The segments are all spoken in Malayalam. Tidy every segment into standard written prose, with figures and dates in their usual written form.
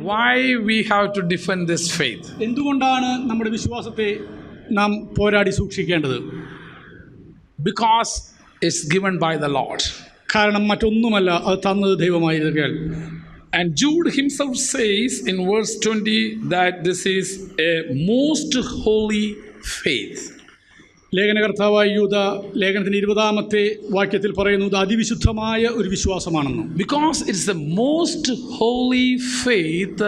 Why we have to defend this faith? എന്തുകൊണ്ടാണ് നമ്മുടെ വിശ്വാസത്തെ നാം പോരാടി സൂക്ഷിക്കേണ്ടത്? Because it's given by the Lord. കാരണം മറ്റൊന്നുമല്ല, അത് തന്നത് ദൈവമായിരിക്കാൻ. And Jude himself says in verse 20 that this is a most holy faith. ലേഖനകർത്താവായ യൂദ ലേഖനത്തിൻ്റെ 20-ാമത്തെ വാക്യത്തിൽ പറയുന്നു, ഇത് അതിവിശുദ്ധമായ ഒരു വിശ്വാസമാണെന്ന്. Because it's the most holy faith,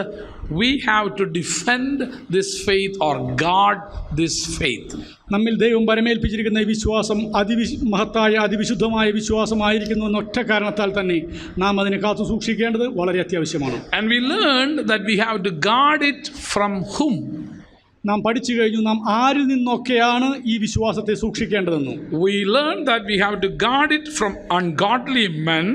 we have to defend this faith or guard this faith. നമ്മിൽ ദൈവം പരമേൽപ്പിച്ചിരിക്കുന്ന ഈ വിശ്വാസം മഹത്തായ അതിവിശുദ്ധമായ വിശ്വാസമായിരിക്കുന്നു എന്ന ഒറ്റ കാരണത്താൽ തന്നെ നാം അതിനെ കാത്തു സൂക്ഷിക്കേണ്ടത് വളരെ അത്യാവശ്യമാണ്. And we learned that we have to guard it from whom? നാം പഠിച്ചു കഴിഞ്ഞു നാം ആരിൽ നിന്നൊക്കെയാണ് ഈ വിശ്വാസത്തെ സൂക്ഷിക്കേണ്ടതെന്നും. We learned that we have to guard it from ungodly men.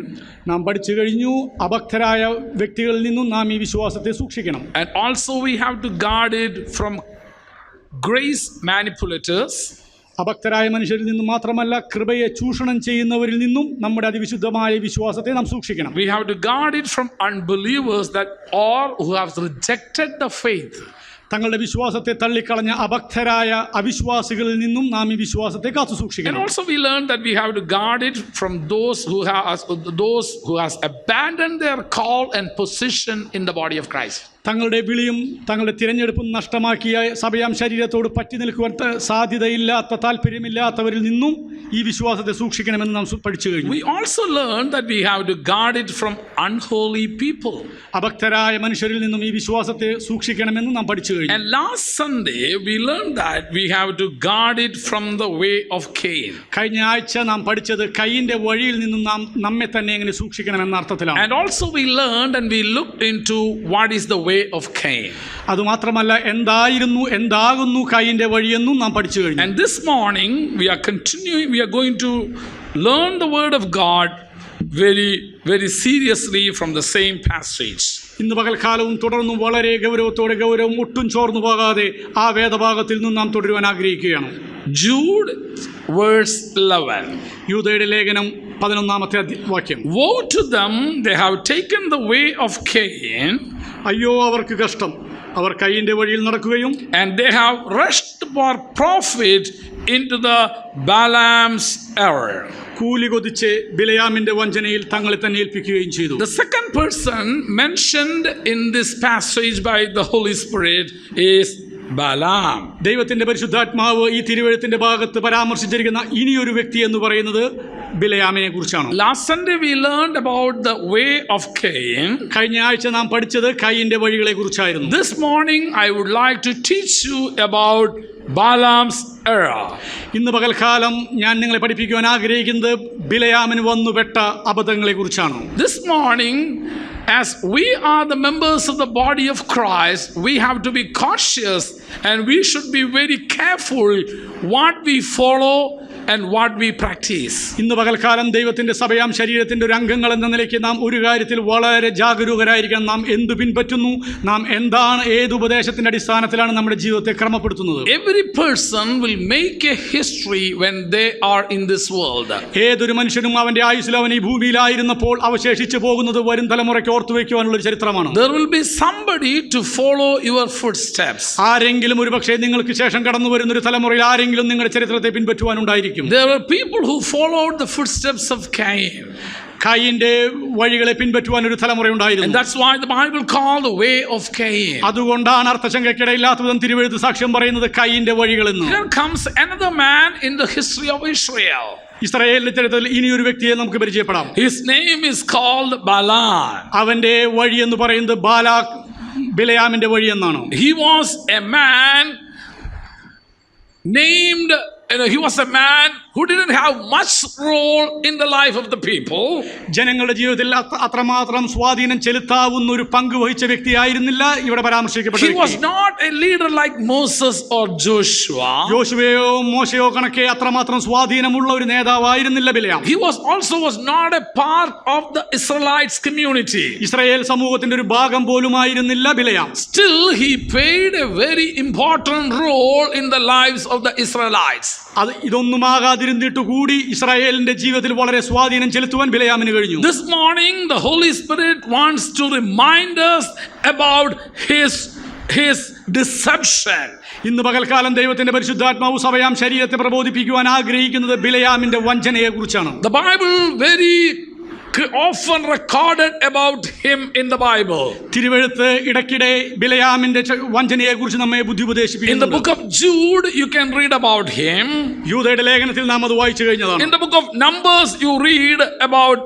നാം പഠിച്ചു കഴിഞ്ഞു അഭക്തരായ വ്യക്തികളിൽ നിന്നും നാം ഈ വിശ്വാസത്തെ സൂക്ഷിക്കണം. And also we have to guard it from grace manipulators. അഭക്തരായ മനുഷ്യരിൽ നിന്നും മാത്രമല്ല, കൃപയെ ചൂഷണം ചെയ്യുന്നവരിൽ നിന്നും നമ്മുടെ അതിവിശുദ്ധമായ വിശ്വാസത്തെ നാം സൂക്ഷിക്കണം. We have to guard it from unbelievers that or who have rejected the faith. തങ്ങളുടെ വിശ്വാസത്തെ തള്ളിക്കളഞ്ഞ അഭക്തരായ അവിശ്വാസികളിൽ നിന്നും നാം ഈ വിശ്വാസത്തെ കാത്തു സൂക്ഷിക്കണം. And also we learned that we have to guard it from those who has abandoned their call and position in the body of Christ. തങ്ങളുടെ വിളിയും തങ്ങളുടെ തിരഞ്ഞെടുപ്പും നഷ്ടമാക്കിയ സഭയാം ശരീരത്തോട് പറ്റി നിൽക്കുവാൻ സാധ്യതയില്ലാത്ത താല്പര്യമില്ലാത്തവരിൽ നിന്നും ഈ വിശ്വാസത്തെ സൂക്ഷിക്കണമെന്ന് നാം പഠിച്ചു കഴിഞ്ഞു. We also learned that we have to guard it from unholy people. അഭക്തരായ മനുഷ്യരിൽ നിന്നും ഈ വിശ്വാസത്തെ സൂക്ഷിക്കണമെന്ന് നാം പഠിച്ചു കഴിഞ്ഞു. And last Sunday we learned that we have to guard it from the way of Cain. കഴിഞ്ഞ ആഴ്ച നാം പഠിച്ചത് കയ്യിന്റെ വഴിയിൽ നിന്നും നാം നമ്മെ തന്നെ എങ്ങനെ സൂക്ഷിക്കണമെന്ന അർത്ഥത്തിലാണ്. And also we learned and we looked into what is the way of Cain. അതുമാത്രമല്ല എന്താകുന്നു കയ്യിന്റെ വഴിയെന്നും നാം പഠിച്ചു കഴിഞ്ഞു. And this morning we are going to learn the word of God very very seriously from the same passage. ഇന്ന് പകൽക്കാലവും തുടർന്നും വളരെ ഗൗരവം ഒട്ടും ചോർന്നു പോകാതെ ആ വേദഭാഗത്തിൽ നിന്നും നാം തുടരുവാൻ ആഗ്രഹിക്കുകയാണ്. Jude verse 11. യൂദയുടെ ലേഖനം 11-ാമത്തെ വാക്യം. Woe to them, they have taken the way of Cain. അയ്യോ അവർക്ക് കഷ്ടം, അവർ കയ്യിന്റെ വഴിയിൽ നടക്കുകയും and they have rushed for profit into the Balaam's error. കൂലി കൊതിച്ച് ബിലയാമിന്റെ വഞ്ചനയിൽ തങ്ങളെ തന്നെ ഏൽപ്പിക്കുകയും ചെയ്തു. The second person mentioned in this passage by the Holy Spirit is Balaam. ദൈവത്തിന്റെ പരിശുദ്ധാത്മാവ് ഈ തിരുവെഴുത്തിന്റെ ഭാഗത്ത് പരാമർശിച്ചിരിക്കുന്ന ഇനിയൊരു വ്യക്തി എന്ന് പറയുന്നത് ബിലയാമിനെ കുറിച്ചാണ്. Last Sunday we learned about the way of Cain. കഴിഞ്ഞ ആഴ്ച നാം പഠിച്ചത് കയ്യിന്റെ വഴികളെ കുറിച്ചായിരുന്നു. This morning I would like to teach you about Balaam's error. ഇന്ന് പകൽക്കാലം ഞാൻ നിങ്ങളെ പഠിപ്പിക്കുവാൻ ആഗ്രഹിക്കുന്നത് ബിലയാമിന് വന്നുപെട്ട അബദ്ധങ്ങളെ കുറിച്ചാണ്. This morning, as we are the members of the body of Christ, we have to be cautious and we should be very careful what we follow and what we practice. ഇന്ന് പകൽക്കാലം ദൈവത്തിന്റെ സഭയാം ശരീരത്തിന്റെ ഒരു അംഗങ്ങൾ എന്ന നിലയ്ക്ക് നാം ഒരു കാര്യത്തിൽ വളരെ ജാഗരൂകരായിരിക്കണം. നാം എന്ത് പിൻപറ്റുന്നു, നാം എന്താണ്, ഏത് ഉപദേശത്തിന്റെ അടിസ്ഥാനത്തിലാണ് നമ്മുടെ ജീവിതത്തെ ക്രമപ്പെടുത്തുന്നത്. Every person will make a history when they are in this world. ഏതൊരു മനുഷ്യനും അവന്റെ ആയുസ്സിൽ അവൻ ഈ ഭൂമിയിലായിരുന്നപ്പോൾ അവശേഷിച്ചു പോകുന്നത് വരും തലമുറയ്ക്ക് ഓർത്തുവെക്കുവാനുള്ള ഒരു ചരിത്രമാണ്. There will be somebody to follow your footsteps. ആരെങ്കിലും ഒരുപക്ഷേ നിങ്ങൾക്ക് ശേഷം കടന്നു വരുന്ന ഒരു തലമുറയിൽ ആരെങ്കിലും നിങ്ങളുടെ ചരിത്രത്തെ പിൻപറ്റുവാനുണ്ടായിരിക്കും. There were people who followed the footsteps of Cain. കയ്യിന്റെ വഴികളെ പിൻപറ്റുവാൻ ഒരു തലമുറയുണ്ടായിരുന്നു. And that's why the Bible called the way of Cain. അതുകൊണ്ടാണ് അർത്ഥശങ്കയ്ക്കിടയില്ലാത്ത വിധം തിരുവെഴുത്ത് സാക്ഷ്യം പറയുന്നത് കയ്യിന്റെ വഴികളെന്ന്. Here comes another man in the history of Israel. ഇസ്രായേലിന്റെ ചരിത്രത്തിൽ ഇനിയൊരു വ്യക്തിയെ നമുക്ക് പരിചയപ്പെടാം. His name is called Balaam. അവന്റെ വഴി എന്ന് പറയുന്നത് ബാലാക്, ബിലയാമിന്റെ വഴി എന്നാണ്. He was a man named, he was a man who didn't have much role in the life of the people. ജനങ്ങളുടെ ജീവിതത്തിൽ അത്രമാത്രം സ്വാധീനം ചെലുത്താവുന്ന ഒരു പങ്ക് വഹിച്ച വ്യക്തിയായിരുന്നില്ല ഇവിടെ പരാമർശിക്കപ്പെട്ട He was not a leader like Moses or Joshua. യോശുവയോ മോശയോ കണക്കെ അത്രമാത്രം സ്വാധീനമുള്ള ഒരു നേതാവായിരുന്നില്ല ബിലയാം. He was not a part of the Israelites community. Israel സമൂഹത്തിന്റെ ഒരു ഭാഗം പോലുമായിരുന്നില്ല ബിലയാം. Still he played a very important role in the lives of the Israelites. അത് ഇതൊന്നുമാകാതെ അറിയാതിരുന്നിട്ട് കൂടി ഇസ്രായേലിന്റെ ജീവിതത്തിൽ വളരെ സ്വാധീനം ചെലുത്തുവാൻ ബിലയാമിന് കഴിഞ്ഞു. This morning, the Holy Spirit wants to remind us about his deception. ഇന്ന് പകൽക്കാലം ദൈവത്തിന്റെ പരിശുദ്ധാത്മാവ് സഭയാം ശരീരത്തെ പ്രബോധിപ്പിക്കുവാൻ ആഗ്രഹിക്കുന്നത് ബിലയാമിന്റെ വഞ്ചനയെ കുറിച്ചാണ്. The Bible very often recorded about him in the Bible. തിരുവെഴുത്ത് ഇടയ്ക്കിടെ ബിലയാമിന്റെ വഞ്ചനയെ കുറിച്ച് നമ്മെ ബുദ്ധിപദേശിപ്പിക്കുന്നു. In the book of Jude you can read about him. യൂദയുടെ ലേഖനത്തിൽ നാം അത് വായിച്ചു കഴിഞ്ഞതാണ്. In the book of Numbers you read about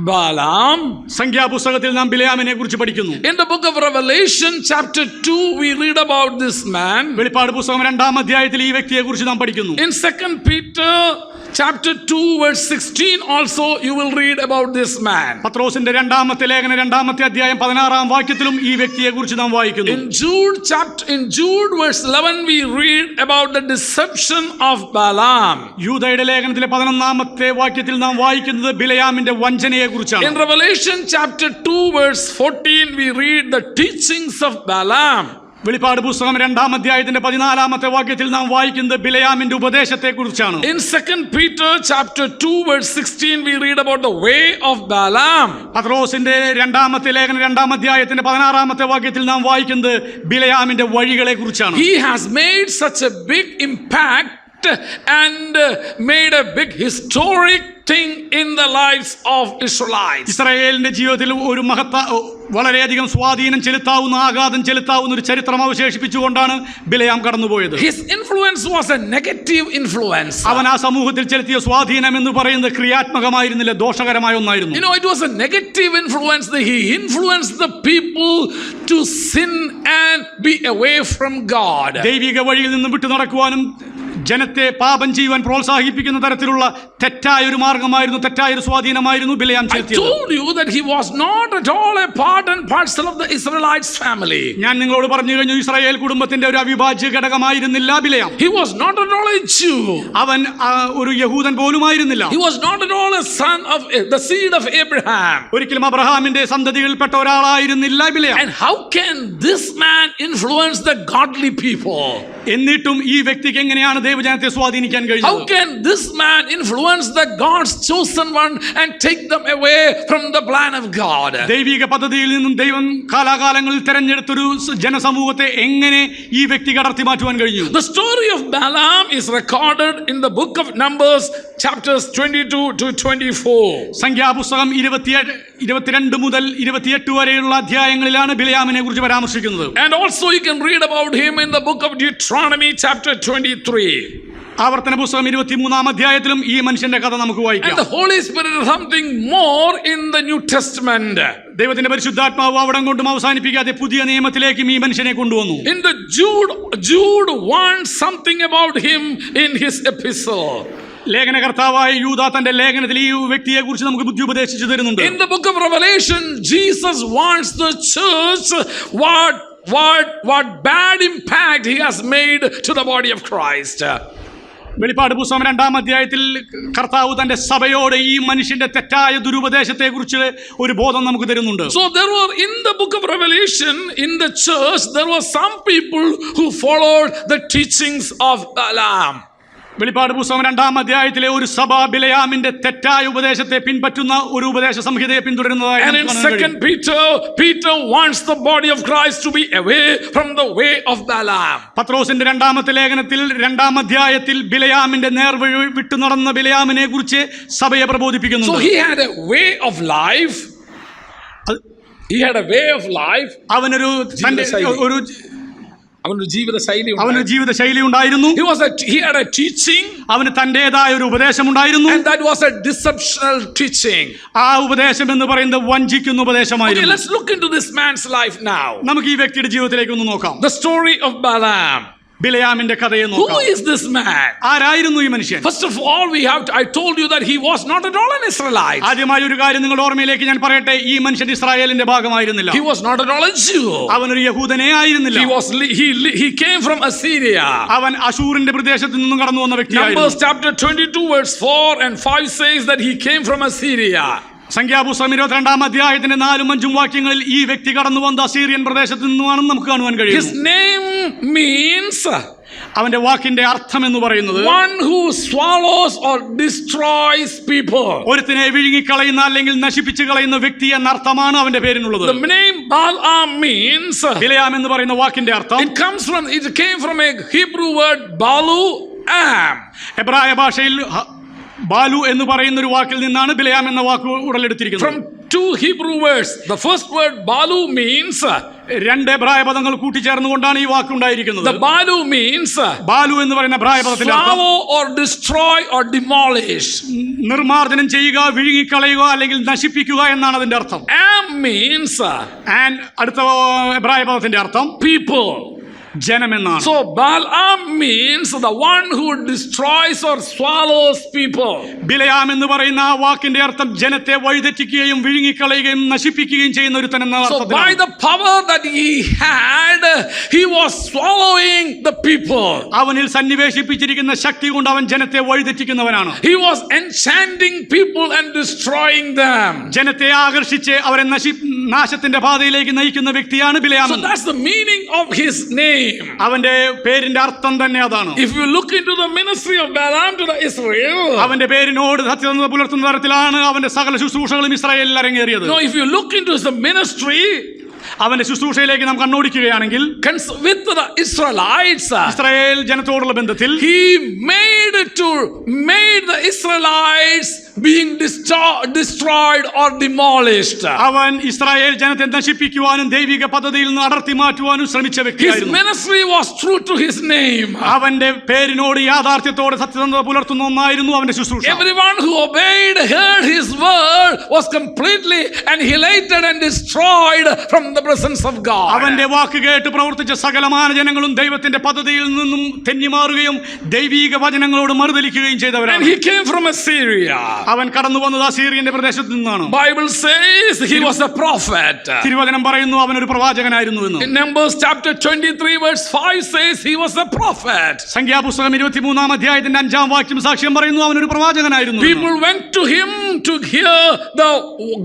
Balaam. സംഖ്യാപുസ്തകത്തിൽ നാം ബിലയാമിനെ കുറിച്ച് പഠിക്കുന്നു. In the book of Revelation chapter 2 we read about this man. വെളിപ്പാട് പുസ്തകം 2-ാം അധ്യായത്തിൽ ഈ വ്യക്തിയെ കുറിച്ച് നാം പഠിക്കുന്നു. In 2 Peter chapter 2 verse 16 also you will read about this man. പത്രോസിന്റെ 2-ാമത്തെ ലേഖനം 2-ാമത്തെ അധ്യായം 16-ാം വാക്യത്തിലും ഈ വ്യക്തിയെ കുറിച്ച് നാം വായിക്കുന്നു. In Jude verse 11 we read about the deception of Balaam. യൂദയുടെ ലേഖനത്തിലെ 11-ാമത്തെ വാക്യത്തിൽ നാം വായിക്കുന്നത് ബിലയാമിന്റെ വഞ്ചനയെ കുറിച്ചാണ്. In Revelation chapter 2 verse 14 we read the teachings of Balaam. വെളിപ്പാട് പുസ്തകം 2-ാം അധ്യായത്തിന്റെ 14-ാമത്തെ വാക്യത്തിൽ നാം വായിക്കുന്നത് ബിലയാമിന്റെ ഉപദേശത്തെ കുറിച്ചാണ്. In 2 Peter chapter 2 verse 16 we read about the way of Balaam. പത്രോസിന്റെ 2-ാമത്തെ ലേഖനം 2-ാം അധ്യായത്തിന്റെ 16-ാമത്തെ വാക്യത്തിൽ നാം വായിക്കുന്നത് ബിലയാമിന്റെ വഴികളെ കുറിച്ചാണ്. He has made such a big impact and made a big historic thing in the lives of Israelites. ഇസ്രായേലിന്റെ ജീവിതത്തിൽ ഒരു വളരെയധികം സ്വാധീനം ചെലുത്താവുന്ന ആഘാതം ചെലുത്താവുന്ന ഒരു ചരിത്രം അവശേഷിപ്പിച്ചുകൊണ്ടാണ് ബിലയാം കടന്നുപോയത്. His influence was a negative influence. അവൻ ആ സമൂഹത്തിൽ ചെലുത്തിയ സ്വാധീനം എന്ന് പറയുന്നത് ക്രിയാത്മകമായിരുന്നില്ല, ദോഷകരമായ ഒന്നായിരുന്നു. You know, it was a negative influence that he influenced the people to sin and be away from God. ദൈവിക വഴിയിൽ നിന്ന് വിട്ടു നടക്കുവാനും ജനത്തെ പാപം ചെയ്യുവാൻ പ്രോത്സാഹിപ്പിക്കുന്ന തരത്തിലുള്ള തെറ്റായ ഒരു മാർഗമായിരുന്നു, തെറ്റായ ഒരു സ്വാധീനമായിരുന്നു ബിലയാം ചെലുത്തിയത്. I told you that he was not at all a part and parcel of the Israelites family. ഞാൻ നിങ്ങളോട് പറഞ്ഞു കഴിഞ്ഞു, ഇസ്രായേൽ കുടുംബത്തിന്റെ ഒരു അവിഭാജ്യ ഘടകമായിരുന്നില്ല ബിലയാം. He was not at all a Jew. അവൻ ഒരു യഹൂദൻ പോലുമായിരുന്നില്ല. He was not at all a son of the seed of Abraham. ഒരിക്കലും അബ്രഹാമിന്റെ സന്തതികളിൽപ്പെട്ട ഒരാളായിരുന്നില്ല ബിലയാം. And how can this man influence the godly people? എന്നിട്ടും ഈ വ്യക്തിക്ക് എങ്ങനെയാണ് ദൈവജനത്തെ സ്വാധീനിക്കാൻ കഴിഞ്ഞത്? How can this man influence the God's chosen one and take them away from the plan of God? ദൈവിക പദ്ധതിയിൽ നിന്നും ദൈവം കാലാകാലങ്ങളിൽ തെരഞ്ഞെടുത്തൊരു ജനസമൂഹത്തെ എങ്ങനെ ഈ വ്യക്തി കടത്തി മാറ്റുവാൻ കഴിഞ്ഞു? The story of Balaam is recorded in the book of Numbers chapters 22 to 24. സംഖ്യാപുസ്തകം 22 മുതൽ 28 വരെയുള്ള അധ്യായങ്ങളിലാണ് ബിലയാമിനെ കുറിച്ച് പരാമർശിക്കുന്നത്. And also you can read about him in the book of Deuteronomy chapter 23. ആവർത്തന പുസ്തകം 23-ാം അധ്യായത്തിലും ഈ മനുഷ്യന്റെ കഥ നമുക്ക് വായിക്കാം. And the Holy Spirit is something more in the New Testament. ദൈവത്തിന്റെ പരിശുദ്ധാത്മാവ് അവിടം കൊണ്ടും അവസാനിപ്പിക്കാതെ പുതിയ നിയമത്തിലേക്കും ഈ മനുഷ്യനെ കൊണ്ടുവന്നു. In the Jude wants something about him in his epistle. ലേഖനകർത്താവായ യൂദാ തന്റെ ലേഖനത്തിൽ ഈ വ്യക്തിയെ കുറിച്ച് നമുക്ക് ബുദ്ധി ഉപദേശിച്ചു തരുന്നുണ്ട്. In the book of Revelation Jesus wants the church what bad impact he has made to the body of Christ. വെളിപ്പാട് പുസ്തകം 2-ാം അധ്യായത്തിൽ കർത്താവ് തന്റെ സഭയോട് ഈ മനുഷ്യന്റെ തെറ്റായ ദുരുപദേശത്തെ കുറിച്ച് ഒരു ബോധം നമുക്ക് തരുന്നുണ്ട്. So there were in the book of Revelation in the church there were some people who followed the teachings of Balaam. വെളിപ്പാട് പുസ്തകം 2-ാം അധ്യായത്തിലെ ഒരു സഭ ബിലയാമിന്റെ തെറ്റായ ഉപദേശത്തെ പിൻപറ്റുന്ന ഒരു ഉപദേശ സംഹിതയെ പിന്തുടരുന്നതായി. And in 2 Peter wants the body of Christ to be away from the way of Balaam. പത്രോസിന്റെ 2-ാമത്തെ ലേഖനത്തിൽ 2-ാം അധ്യായത്തിൽ ബിലയാമിന്റെ നേർവഴി വിട്ടു നടന്ന ബിലയാമിനെ കുറിച്ച് സഭയെ പ്രബോധിപ്പിക്കുന്നു. So he had a way of life. അവനൊരു ജീവിത ശൈലി ഉണ്ടായിരുന്നു. He had a teaching. അവന് തന്റേതായ ഒരു ഉപദേശം ഉണ്ടായിരുന്നു. And that was a deceptional teaching. ആ ഉപദേശം എന്ന് പറയുന്നത് വഞ്ചിക്കുന്ന ഉപദേശമായിരുന്നു. Okay, let's look into this man's life now. നമുക്ക് ഈ വ്യക്തിയുടെ ജീവിതത്തിലേക്ക് ഒന്ന് നോക്കാം. The story of Balaam. ബിലയാമിന്റെ കഥയെ നോക്കാം. Who is this man? ആരായിരുന്നു ഈ മനുഷ്യൻ? First of all I told you that he was not at all an Israelite. ആദ്യമായി ഒരു കാര്യം നിങ്ങളുടെ ഓർമ്മയിലേക്ക് ഞാൻ പറയട്ടെ, ഈ മനുഷ്യൻ ഇസ്രായേലിന്റെ ഭാഗമായിരുന്നില്ല. He was not at all a Jew. അവനൊരു യഹൂദനേ ആയിരുന്നില്ല. He came from Assyria. അവൻ അശൂറിന്റെ പ്രദേശത്ത് നിന്നും കടന്നു വന്ന വ്യക്തിയായിരുന്നു. Numbers chapter 22 verse 4 and 5 says that he came from Assyria. സംഖ്യാപുസ്തകം 22 അധ്യായത്തിന്റെ 4-5 വാക്യങ്ങളിൽ ഈ വ്യക്തി കടന്നു വന്ന അസീറിയൻ പ്രദേശത്ത് നിന്നുമാണെന്ന് നമുക്ക് കാണുവാൻ കഴിയും. His name means അവന്റെ വാക്കിന്റെ അർത്ഥം എന്ന് പറയുന്നത് one who swallows or destroys people. ഒരുത്തിനെ വിഴുങ്ങിക്കളയുന്ന അല്ലെങ്കിൽ നശിപ്പിച്ചു കളയുന്ന വ്യക്തി എന്ന അർത്ഥമാണ് അവന്റെ പേരിനുള്ളത്. The name Balaam means ബിലയാം എന്ന് പറയുന്ന വാക്കിന്റെ അർത്ഥം it came from a Hebrew word balu-am. എബ്രായ ഭാഷയിൽ ബാലു എന്ന് പറയുന്ന ഒരു വാക്കിൽ നിന്നാണ് ബിലയാം എന്ന വാക്ക് ഉടലെടുത്തിരിക്കുന്നത്. From 2 Hebrew words. The first word balu means 2 എബ്രായ പദങ്ങൾ കൂട്ടിച്ചേർന്നുകൊണ്ടാണ് ഈ വാക്ക് ഉണ്ടായിരിക്കുന്നത്. The balu means ബാലു എന്ന് പറയുന്ന എബ്രായ പദത്തിന്റെ അർത്ഥം swallow or destroy or demolish. നിർമാർജനം ചെയ്യുക, വിഴുങ്ങിക്കളയുക അല്ലെങ്കിൽ നശിപ്പിക്കുക എന്നാണ് അതിന്റെ അർത്ഥം. Am means അടുത്ത എബ്രായ പദത്തിന്റെ അർത്ഥം people. ജനം എന്നാണ്. So Balaam means the one who destroys or swallows people. ബിലയാം എന്ന് പറയുന്ന ആ വാക്കിന്റെ അർത്ഥം ജനത്തെ വഴിതെറ്റിക്കുകയും വിഴുങ്ങിക്കളയുകയും നശിപ്പിക്കുകയും ചെയ്യുന്ന ഒരുത്തൻ എന്ന അർത്ഥത്തിലാണ്. So by the power that he had, he was swallowing the people. അവനിൽ സന്നിവേശിപ്പിച്ചിരിക്കുന്ന ശക്തി കൊണ്ട് അവൻ ജനത്തെ വഴിതെറ്റിക്കുന്നവനാണ്. He was enchanting people and destroying them. ജനത്തെ ആകർഷിച്ച് അവരെ നാശത്തിന്റെ പാതയിലേക്ക് നയിക്കുന്ന വ്യക്തിയാണ് ബിലയാം. So that's the meaning of his name. അവന്റെ പേരിന്റെ അർത്ഥം തന്നെ അതാണ്. If you look into the ministry of Balaam to the Israel, അവന്റെ പേരിനോട് സത്യസന്ധത പുലർത്തുന്ന തരത്തിലാണ് അവന്റെ സകല ശുശ്രൂഷകളും ഇസ്രായേലിൽ അരങ്ങേറിയത്. No, if you look into the ministry, അവന്റെ ശുശ്രൂഷയിലേക്ക് നാം കണ്ണോടിക്കുകയാണെങ്കിൽ with the Israelites, ഇസ്രായേൽ ജനത്തോടുള്ള ബന്ധത്തിൽ he made the Israelites being destroyed or demolished. അവൻ ഇസ്രായേൽ ജനത്തെ നശിപ്പിക്കുവാനും ദൈവിക പദ്ധതിയിൽ നിന്ന് അടർത്തി മാറ്റുവാനും ശ്രമിച്ച വ്യക്തിയായിരുന്നു. His ministry was true to his name. അവന്റെ പേരിനോട് യാഥാർത്ഥ്യത്തോടെ സത്യസന്ധത പുലർത്തുന്ന ഒന്നായിരുന്നു അവന്റെ ശുശ്രൂഷ. Everyone who heard his word was completely annihilated and destroyed from the presence of God. അവന്റെ വാക്ക് കേട്ട് പ്രവർത്തിച്ച സകലമാന ജനങ്ങളും ദൈവത്തിന്റെ പദ്ധതിയിൽ നിന്നും തെന്നിമാറുകയും ദൈവിക വചനങ്ങളോട് മറുതലിക്കുകയും ചെയ്തവരാണ്. And he came from Assyria. അവൻ കടന്നു വന്നത് അസീറിയന്റെ പ്രദേശത്ത് നിന്നാണ്. Bible says he was a prophet. തിരുവചനം പറയുന്നു അവൻ ഒരു പ്രവാചകനായിരുന്നു എന്ന്. In Numbers chapter 23 verse 5 says he was a prophet. സംഖ്യാപുസ്തകം 23 അധ്യായത്തിന്റെ 5 വാക്യം സാക്ഷ്യം പറയുന്നു അവൻ ഒരു പ്രവാചകനായിരുന്നു. People went to him to hear the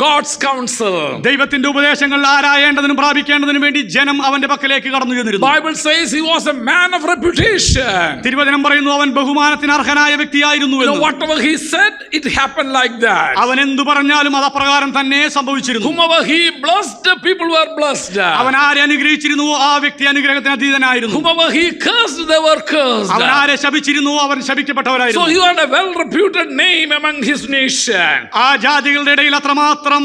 God's counsel. ദൈവത്തിന്റെ ഉപദേശങ്ങൾ ആരായേണ്ടതിനും പ്രാപിക്കേണ്ടതിനും വേണ്ടി ജനം അവന്റെ പക്കലേക്ക് കടന്നു ചെന്നിരുന്നു. Bible says he was a man of reputation. തിരുവചനം പറയുന്നു അവൻ ബഹുമാനത്തിന് അർഹനായ വ്യക്തിയായിരുന്നു എന്ന്. Whatever he said, it happened like that. അവൻ എന്തു പറഞ്ഞാലും അത് അപ്രകാരം തന്നെ സംഭവിച്ചിരുന്നു. Whomever he blessed, people were blessed. അവൻ ആരെ അനുഗ്രഹിച്ചിരുന്നുവോ ആ വ്യക്തി അനുഗ്രഹത്തിന് അധീതനായിരുന്നു. Whomever he cursed, they were cursed. അവൻ ആരെ ശപിച്ചിരുന്നുവോ അവർ ശപിക്കപ്പെട്ടവരായിരുന്നു. So he had a well reputed name among his nation. ആ ജാതികളുടെ ഇടയിൽ അത്രമാത്രം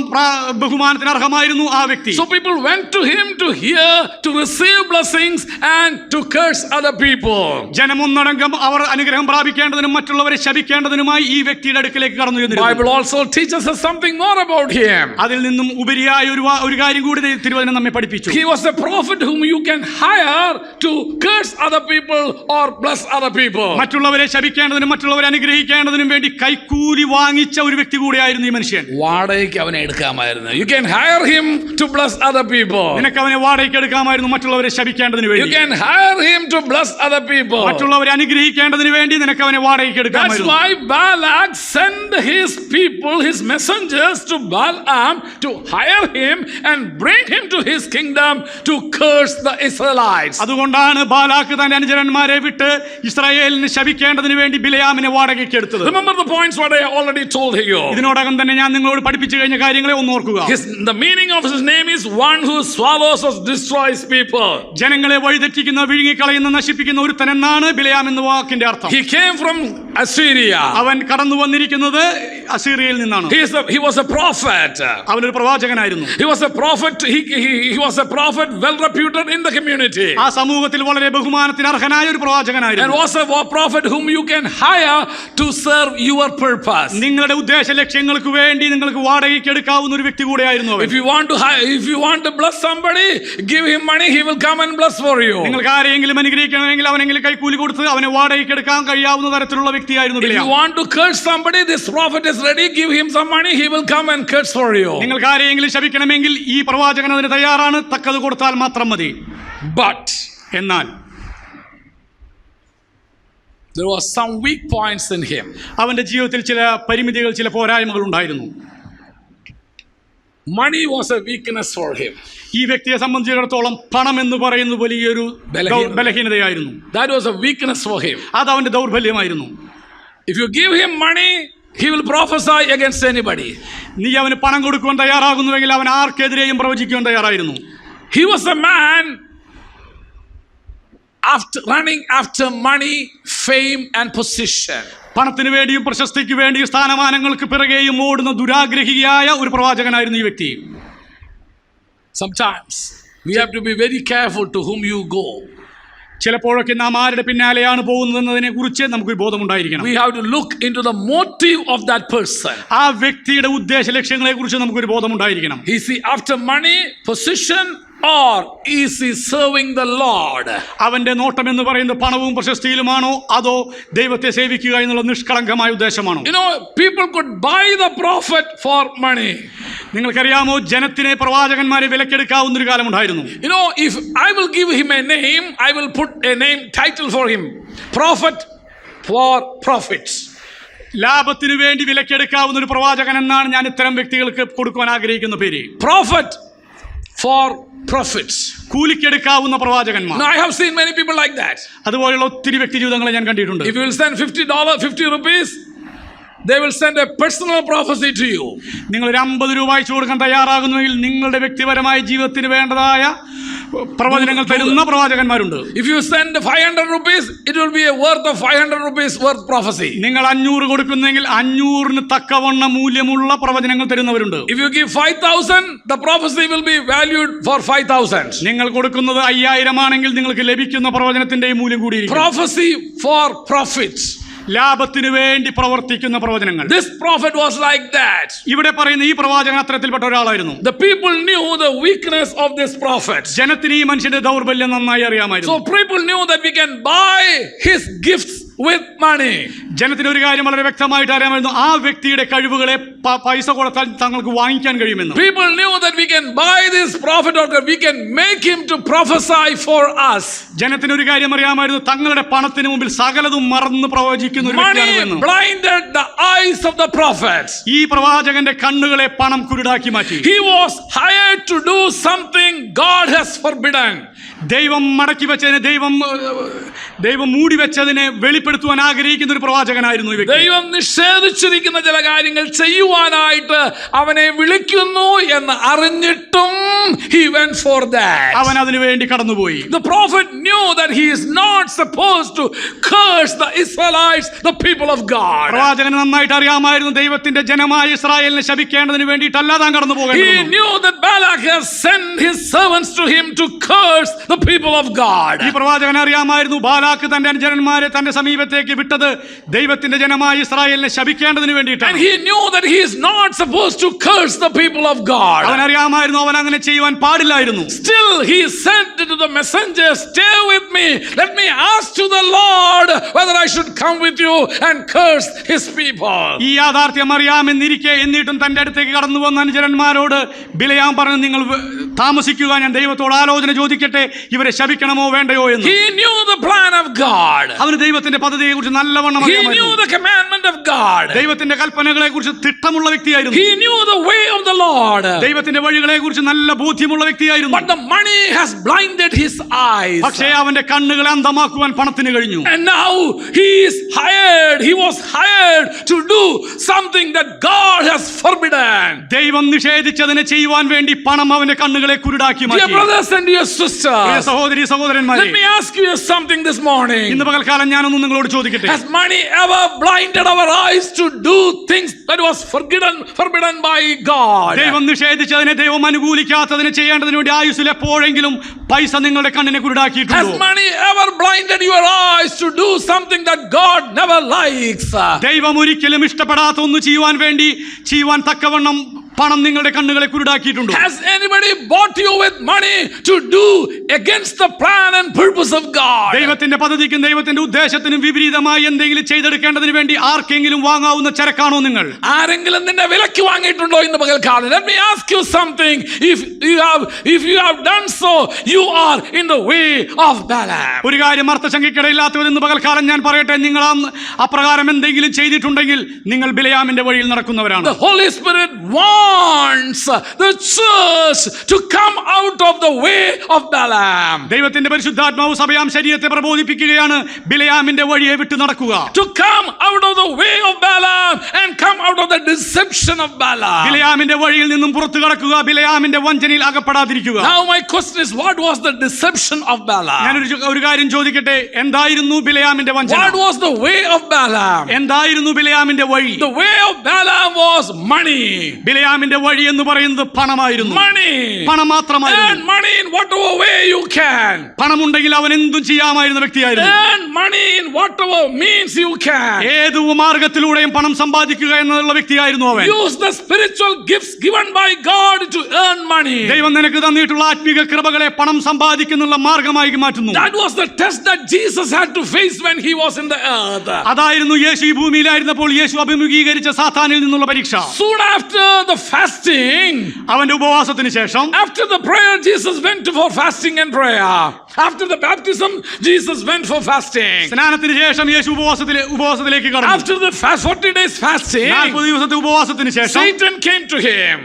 ബഹുമാനത്തിന് അർഹമായിരുന്നു ആ വ്യക്തി. So people went to him to hear, to receive blessings and to curse other people. ജനമൊന്നടങ്കം അവർ അനുഗ്രഹം പ്രാപിക്കേണ്ടതിനും മറ്റുള്ളവരെ ശപിക്കേണ്ടതിനുമായി ഈ വ്യക്തിയുടെ അടുക്കലേക്ക് കടന്നു ചെന്നിരുന്നു. Bible also teaches us something more about him. അതിൽ നിന്നും ഉപരിയായ ഒരു കാര്യം കൂടി തിരുവചനം നമ്മെ പഠിപ്പിച്ചു. He was a prophet whom you can hire to curse other people or bless other people. മറ്റുള്ളവരെ ശപിക്കേണ്ടതിനും മറ്റുള്ളവരെ അനുഗ്രഹിക്കേണ്ടതിനും വേണ്ടി കൈക്കൂലി വാങ്ങിച്ച ഒരു വ്യക്തി കൂടിയായിരുന്നു ഈ മനുഷ്യൻ. വാടകയ്ക്ക് അവനെ എടുക്കാമായിരുന്നു. You can hire him to bless other people. നിനക്ക് അവനെ വാടകയ്ക്ക് എടുക്കാമായിരുന്നു മറ്റുള്ളവരെ ശപിക്കേണ്ടതിന് വേണ്ടി. You can hire him to bless other people. മറ്റുള്ളവരെ അനുഗ്രഹിക്കേണ്ടതിന് വേണ്ടി നിനക്ക് അവനെ വാടകയ്ക്ക് എടുക്കാമായിരുന്നു. That's why Balak sent his people, his messengers to Balaam to hire him and bring him to his kingdom to curse the Israelites. അതുകൊണ്ടാണ് ബാലാക്ക് തന്റെ അനുചരന്മാരെ വിട്ട് ഇസ്രായേലിനെ ശപിക്കേണ്ടതിന് വേണ്ടി ബിലയാമിനെ വാടകയ്ക്ക് എടുത്തത്. Remember the points what I already told you. ഇതിനോടകം തന്നെ ഞാൻ നിങ്ങളോട് പഠിപ്പിച്ചു കഴിഞ്ഞ കാര്യങ്ങളെ ഒന്ന് ഓർക്കുക. The meaning of his name is one who swallows or destroys people. ജനങ്ങളെ വഴിതെറ്റിക്കുന്ന വിഴുങ്ങിക്കളയുന്ന നശിപ്പിക്കുന്ന ഒരുത്തൻ എന്നാണ് ബിലയാം എന്ന വാക്കിന്റെ അർത്ഥം. He came from Assyria. അവൻ കടന്നു വന്നിരിക്കുന്നത് അസീറിയയിൽ നിന്നാണ്. He was a prophet. അവനൊരു പ്രവാചകനായിരുന്നു. He was a prophet. He was a prophet well reputed in the community. ആ സമൂഹത്തിൽ വളരെ ബഹുമാനത്തിന് അർഹനായ ഒരു പ്രവാചകനായിരുന്നു. And was a prophet whom you can hire to serve your purpose. നിങ്ങളുടെ ഉദ്ദേശ ലക്ഷ്യങ്ങൾക്ക് വേണ്ടി നിങ്ങൾക്ക് വാടകയ്ക്ക് എടുക്കാവുന്ന ഒരു വ്യക്തി കൂടെയായിരുന്നു അവൻ. If you want to bless somebody, give him money, he will come and bless for you. നിങ്ങൾക്ക് ആരെങ്കിലും അനുഗ്രഹിക്കണമെങ്കിൽ അവനെങ്കിലും കൈക്കൂലി കൊടുത്ത് അവനെ വാടകയ്ക്ക് എടുക്കാൻ കഴിയാവുന്ന തരത്തിലുള്ള വ്യക്തിയായിരുന്നു ബിലയാം. If you want to curse somebody, this prophet is ready, give him some money, he will come and curse for you. നിങ്ങൾക്ക് ആരെങ്കിലും ശപിക്കണമെങ്കിൽ ഈ പ്രവാചകൻ അതിന് തയ്യാറാണ്, തക്കത് കൊടുത്താൽ മാത്രം മതി. But എന്നാൽ there was some weak points in him. അവന്റെ ജീവിതത്തിൽ ചില പരിമിതികൾ, ചില പോരായ്മകൾ ഉണ്ടായിരുന്നു. Money was a weakness for him. ഈ വ്യക്തിയെ സംബന്ധിച്ചിടത്തോളം പണം എന്ന് പറയുന്നത് വലിയൊരു ബലഹീനതയായിരുന്നു. That was a weakness for him. അത് അവന്റെ ദൗർബല്യമായിരുന്നു. If you give him money, he will prophesy against anybody. നീ അവന് പണം കൊടുക്കുവാൻ തയ്യാറാകുന്നുവെങ്കിൽ അവൻ ആർക്കെതിരെയും പ്രവചിക്കുവാൻ തയ്യാറായിരുന്നു. He was a man running after money, fame and position. പണത്തിന് വേണ്ടിയും പ്രശസ്തിക്ക് വേണ്ടിയും സ്ഥാനമാനങ്ങൾക്ക് പിറകെയും ഓടുന്ന ദുരാഗ്രഹിയായ ഒരു പ്രവാചകനായിരുന്നു ഈ വ്യക്തി. Sometimes we have to be very careful to whom you go. ചിലപ്പോഴൊക്കെ നാം ആരുടെ പിന്നാലെയാണ് പോകുന്നതെന്നതിനെ കുറിച്ച് നമുക്കൊരു ബോധമുണ്ടായിരിക്കണം. We have to look into the motive of that person. ആ വ്യക്തിയുടെ ഉദ്ദേശ ലക്ഷ്യങ്ങളെ കുറിച്ച് നമുക്കൊരു ബോധമുണ്ടായിരിക്കണം. Is he after money, position, or is he serving the Lord? അവന്റെ നോട്ടം എന്ന് പറയുന്നത് പണവും പ്രശസ്തിയിലുമാണോ അതോ ദൈവത്തെ സേവിക്കുക എന്നുള്ള നിഷ്കളങ്കമായ ഉദ്ദേശമാണോ? You know, people could buy the prophet for money. നിങ്ങൾക്കറിയാമോ, ജനത്തിനെ പ്രവാചകന്മാരെ വിലക്കെടുക്കാവുന്ന ഒരു കാലമുണ്ടായിരുന്നു. You know, if I will give him a name, I will put a name title for him, prophet for prophets. ലാഭത്തിനു വേണ്ടി വിലക്കെടുക്കാവുന്ന ഒരു പ്രവാചകൻ എന്നാണ് ഞാൻ ഇത്തരം വ്യക്തികൾക്ക് കൊടുക്കുവാൻ ആഗ്രഹിക്കുന്ന പേര്. Prophet for prophets. കൂലിക്കെടുക്കാവുന്ന പ്രവാചകന്മാർ. Now I have seen many people like that. അതുപോലെയുള്ള ഒത്തിരി വ്യക്തി ജീവിതങ്ങളെ ഞാൻ കണ്ടിട്ടുണ്ട്. If you will send $50, they will send a personal prophecy to you. നിങ്ങൾ ഒരു 50 രൂപ അയച്ചു കൊടുക്കാൻ തയ്യാറാകുന്നുവെങ്കിൽ നിങ്ങളുടെ വ്യക്തിപരമായ ജീവിതത്തിന് വേണ്ടതായ പ്രവചനങ്ങൾ തരുന്ന പ്രവാചകന്മാരുണ്ട്. If you send $500, it will be a worth of $500 worth prophecy. നിങ്ങൾ 500 കൊടുക്കുന്നെങ്കിൽ 500 തക്കവണ്ണ മൂല്യമുള്ള പ്രവചനങ്ങൾ തരുന്നവരുണ്ട്. If you give 5,000, the prophecy will be valued for 5,000. നിങ്ങൾ കൊടുക്കുന്നത് 5000 ആണെങ്കിൽ നിങ്ങൾക്ക് ലഭിക്കുന്ന പ്രവചനത്തിന്റെ മൂല്യം കൂടിയിരിക്കും. Prophecy for prophets. ലാഭത്തിനു വേണ്ടി പ്രവർത്തിക്കുന്ന പ്രവചനങ്ങൾ. This prophet was like that. ഇവിടെ പറയുന്ന ഈ പ്രവാചകൻ അത്തരത്തിൽപ്പെട്ട ഒരാളായിരുന്നു. The people knew the weakness of this prophet. ജനത്തിന് ഈ മനുഷ്യന്റെ ദൗർബല്യം നന്നായി അറിയാമായിരുന്നു. So people knew that we can buy his gifts with money. ജനത്തിന് ഒരു കാര്യം വളരെ വ്യക്തമായിട്ട് അറിയാമായിരുന്നു, ആ വ്യക്തിയുടെ കഴിവുകളെ പൈസ കൊടുത്താൽ തങ്ങൾക്ക് വാങ്ങിക്കാൻ കഴിയുമെന്ന്. People knew that we can buy this prophet or that we can make him to prophesy for us. ജനത്തിന് ഒരു കാര്യം അറിയാമായിരുന്നു, തങ്ങളുടെ പണത്തിന് മുമ്പിൽ സകലതും മറന്ന് പ്രവചിക്കുന്ന ഒരു വ്യക്തിയാണെന്ന്. Money blinded the eyes of the prophets. ഈ പ്രവാചകന്റെ കണ്ണുകളെ പണം കുരുടാക്കി മാറ്റി. He was hired to do something God has forbidden. ദൈവം മടക്കി വെച്ചതിനെ, ദൈവം മൂടി വെച്ചതിനെ വെളിപ്പെടുത്തുവാൻ ആഗ്രഹിക്കുന്ന ഒരു പ്രവാചകനായിരുന്നു ഈ വ്യക്തി. ദൈവം നിഷേധിച്ചിരിക്കുന്ന ചില കാര്യങ്ങൾ ചെയ്യുവാനായിട്ട് അവനെ വിളിക്കുന്നു എന്ന് അറിഞ്ഞിട്ടും he went for that. അവൻ അതിനു വേണ്ടി കടന്നുപോയി. The prophet knew that he is not supposed to curse the Israelites, the people of God. പ്രവാചകന് നന്നായിട്ട് അറിയാമായിരുന്നു, ദൈവത്തിന്റെ ജനമായ ഇസ്രായേലിനെ ശപിക്കേണ്ടതിന് വേണ്ടിയിട്ടല്ല താൻ കടന്നു പോകേണ്ടത്. He knew that Balak has sent his servants to him to curse the people of God. ഈ പ്രവാചകന് അറിയാമായിരുന്നു, ബാലാക്ക് തന്റെ അനുചരന്മാരെ തന്റെ സമീപത്തേക്ക് വിട്ടത് ദൈവത്തിന്റെ ജനമായ ഇസ്രായേലിനെ ശപിക്കേണ്ടതിന് വേണ്ടിയിട്ടാണ്. And he knew that he is not supposed to curse the people of God. അവൻ അറിയാമായിരുന്നു, അവൻ അങ്ങനെ ചെയ്യുവാൻ പാടില്ലായിരുന്നു. Still he said to the messenger, stay with me, let me ask to the Lord whether I should come with you and curse his people. ഈ യാഥാർത്ഥ്യം അറിയാമെന്നിരിക്കെ എന്നിട്ടും തന്റെ അടുത്തേക്ക് കടന്നു വന്ന അനുചരന്മാരോട് ബിലയാം പറഞ്ഞു, നിങ്ങൾ താമസിക്കുക, ഞാൻ ദൈവത്തോട് ആലോചന ചോദിക്കട്ടെ, ഇവരെ ശപിക്കണമോ വേണ്ടയോ എന്ന്. He knew the plan of God. അവന് ദൈവത്തിന്റെ പദ്ധതിയെ കുറിച്ച് നല്ലവണ്ണം He അറിയാമായിരുന്നു. knew the commandment of God. ദൈവത്തിന്റെ കൽപ്പനകളെ കുറിച്ച് തിട്ടമുള്ള വ്യക്തിയായിരുന്നു. He knew the way of the Lord. ദൈവത്തിന്റെ വഴികളെ കുറിച്ച് നല്ല ബോധ്യമുള്ള വ്യക്തിയായിരുന്നു. But the money has blinded his eyes. പക്ഷേ അവന്റെ കണ്ണുകളെ അന്ധമാക്കുവാൻ പണത്തിന് കഴിഞ്ഞു. And now he was hired to do something that God has forbidden. ദൈവം നിഷേധിച്ചതിനെ ചെയ്യുവാൻ വേണ്ടി പണം അവന്റെ കണ്ണുകളെ കുരുടാക്കി Dear മാറ്റി. brothers and dear sisters, സഹോദരി സഹോദരന്മാരെ, let me ask you something this morning. ഇന്ന് പകൽക്കാലം ഞാനൊന്ന് നിങ്ങളോട് ചോദിക്കട്ടെ, Has money ever blinded our eyes to do things that was forbidden by God? ദൈവം നിഷേധിച്ചതിനെ, ദൈവം അനുകൂലിക്കാത്തതിനെ ചെയ്യേണ്ടതിന് വേണ്ടി ആയുസ്സിൽ എപ്പോഴെങ്കിലും പൈസ നിങ്ങളുടെ കണ്ണിനെ കുരുടാക്കിയിട്ടുണ്ടോ? Has money ever blinded your eyes to do something that God never likes? ദൈവം ഒരിക്കലും ഇഷ്ടപ്പെടാത്ത ഒന്ന് ചെയ്യുവാൻ തക്കവണ്ണം പണം നിങ്ങളുടെ കണ്ണുകളെ കുരുടാക്കിയിട്ടുണ്ടോ? Has anybody bought you with money to do against the plan and purpose of God? ദൈവത്തിന്റെ പദ്ധതിക്കും ദൈവത്തിന്റെ ഉദ്ദേശത്തിനും വിപരീതമായി എന്തെങ്കിലും ചെയ്തെടുക്കേണ്ടതിന് വേണ്ടി ആർക്കെങ്കിലും വാങ്ങാവുന്ന ചരക്കാണോ നിങ്ങൾ? ആരെങ്കിലും നിന്നെ വിലക്ക് വാങ്ങിയിട്ടുണ്ടോ ഇന്ന് പകൽക്കാലം? Let me ask you something. If you have done so, you are in the way of Balaam. ഒരു കാര്യം അർത്ഥശങ്കയ്ക്കിടയില്ലാത്തവരെന്ന് പകൽക്കാലം ഞാൻ പറയട്ടെ, നിങ്ങൾ അപ്രകാരം എന്തെങ്കിലും ചെയ്തിട്ടുണ്ടെങ്കിൽ നിങ്ങൾ ബിലയാമിന്റെ വഴിയിൽ നടക്കുന്നവരാണ്. The Holy Spirit warned wants the church to come out of the way of Balaam. ദൈവത്തിന്റെ പരിശുദ്ധാത്മാവ് സഭയാം ശരീരത്തെ പ്രബോധിപ്പിക്കുകയാണ് ബിലയാമിന്റെ വഴിയെ വിട്ടു നടക്കുക. To come out of the way of Balaam and come out of the deception of Balaam. ബിലയാമിന്റെ വഴിയിൽ നിന്നും പുറത്തു കടക്കുക, ബിലയാമിന്റെ വഞ്ചനയിൽ അകപ്പെടാതിരിക്കുക. Now my question is, what was the deception of Balaam? ഞാൻ ഒരു കാര്യം ചോദിക്കട്ടെ, എന്തായിരുന്നു ബിലയാമിന്റെ വഞ്ചന? What was the way of Balaam? എന്തായിരുന്നു ബിലയാമിന്റെ വഴി? The way of Balaam was money. ബിലയാമിന്റെ വഴി എന്ന് പറയുന്നത് പണമായിരുന്നു. Money. പണം മാത്രമായിരുന്നു. Earn money in whatever way you can. പണമുണ്ടെങ്കിൽ അവൻ എന്തും ചെയ്യാമായിരുന്ന വ്യക്തിയായിരുന്നു. Earn money in whatever means you can. ഏതു മാർഗത്തിലൂടെയും പണം സമ്പാദിക്കുക എന്നുള്ള വ്യക്തിയായിരുന്നു അവൻ. Use the spiritual gifts given by God to earn money. ദൈവം നിനക്ക് തന്നിട്ടുള്ള ആത്മീക കൃപകളെ പണം സമ്പാദിക്കുന്ന മാർഗമായി മാറ്റുന്നു. That was the test that Jesus had to face when he was in the earth. അതായിരുന്നു യേശു ഈ ഭൂമിയിലായിരുന്നപ്പോൾ യേശു അഭിമുഖീകരിച്ച സാത്താനിൽ നിന്നുള്ള പരീക്ഷ. Soon after the fasting, അവന്റെ ഉപവാസത്തിന് ശേഷം, after the prayer, Jesus went for fasting and prayer. After the baptism, Jesus went for fasting. സ്നാനത്തിന് ശേഷം യേശു ഉപവാസത്തിലേക്ക് കടന്നു. After the 40 days fasting, 40 ദിവസത്തെ ഉപവാസത്തിന് ശേഷം Satan came to him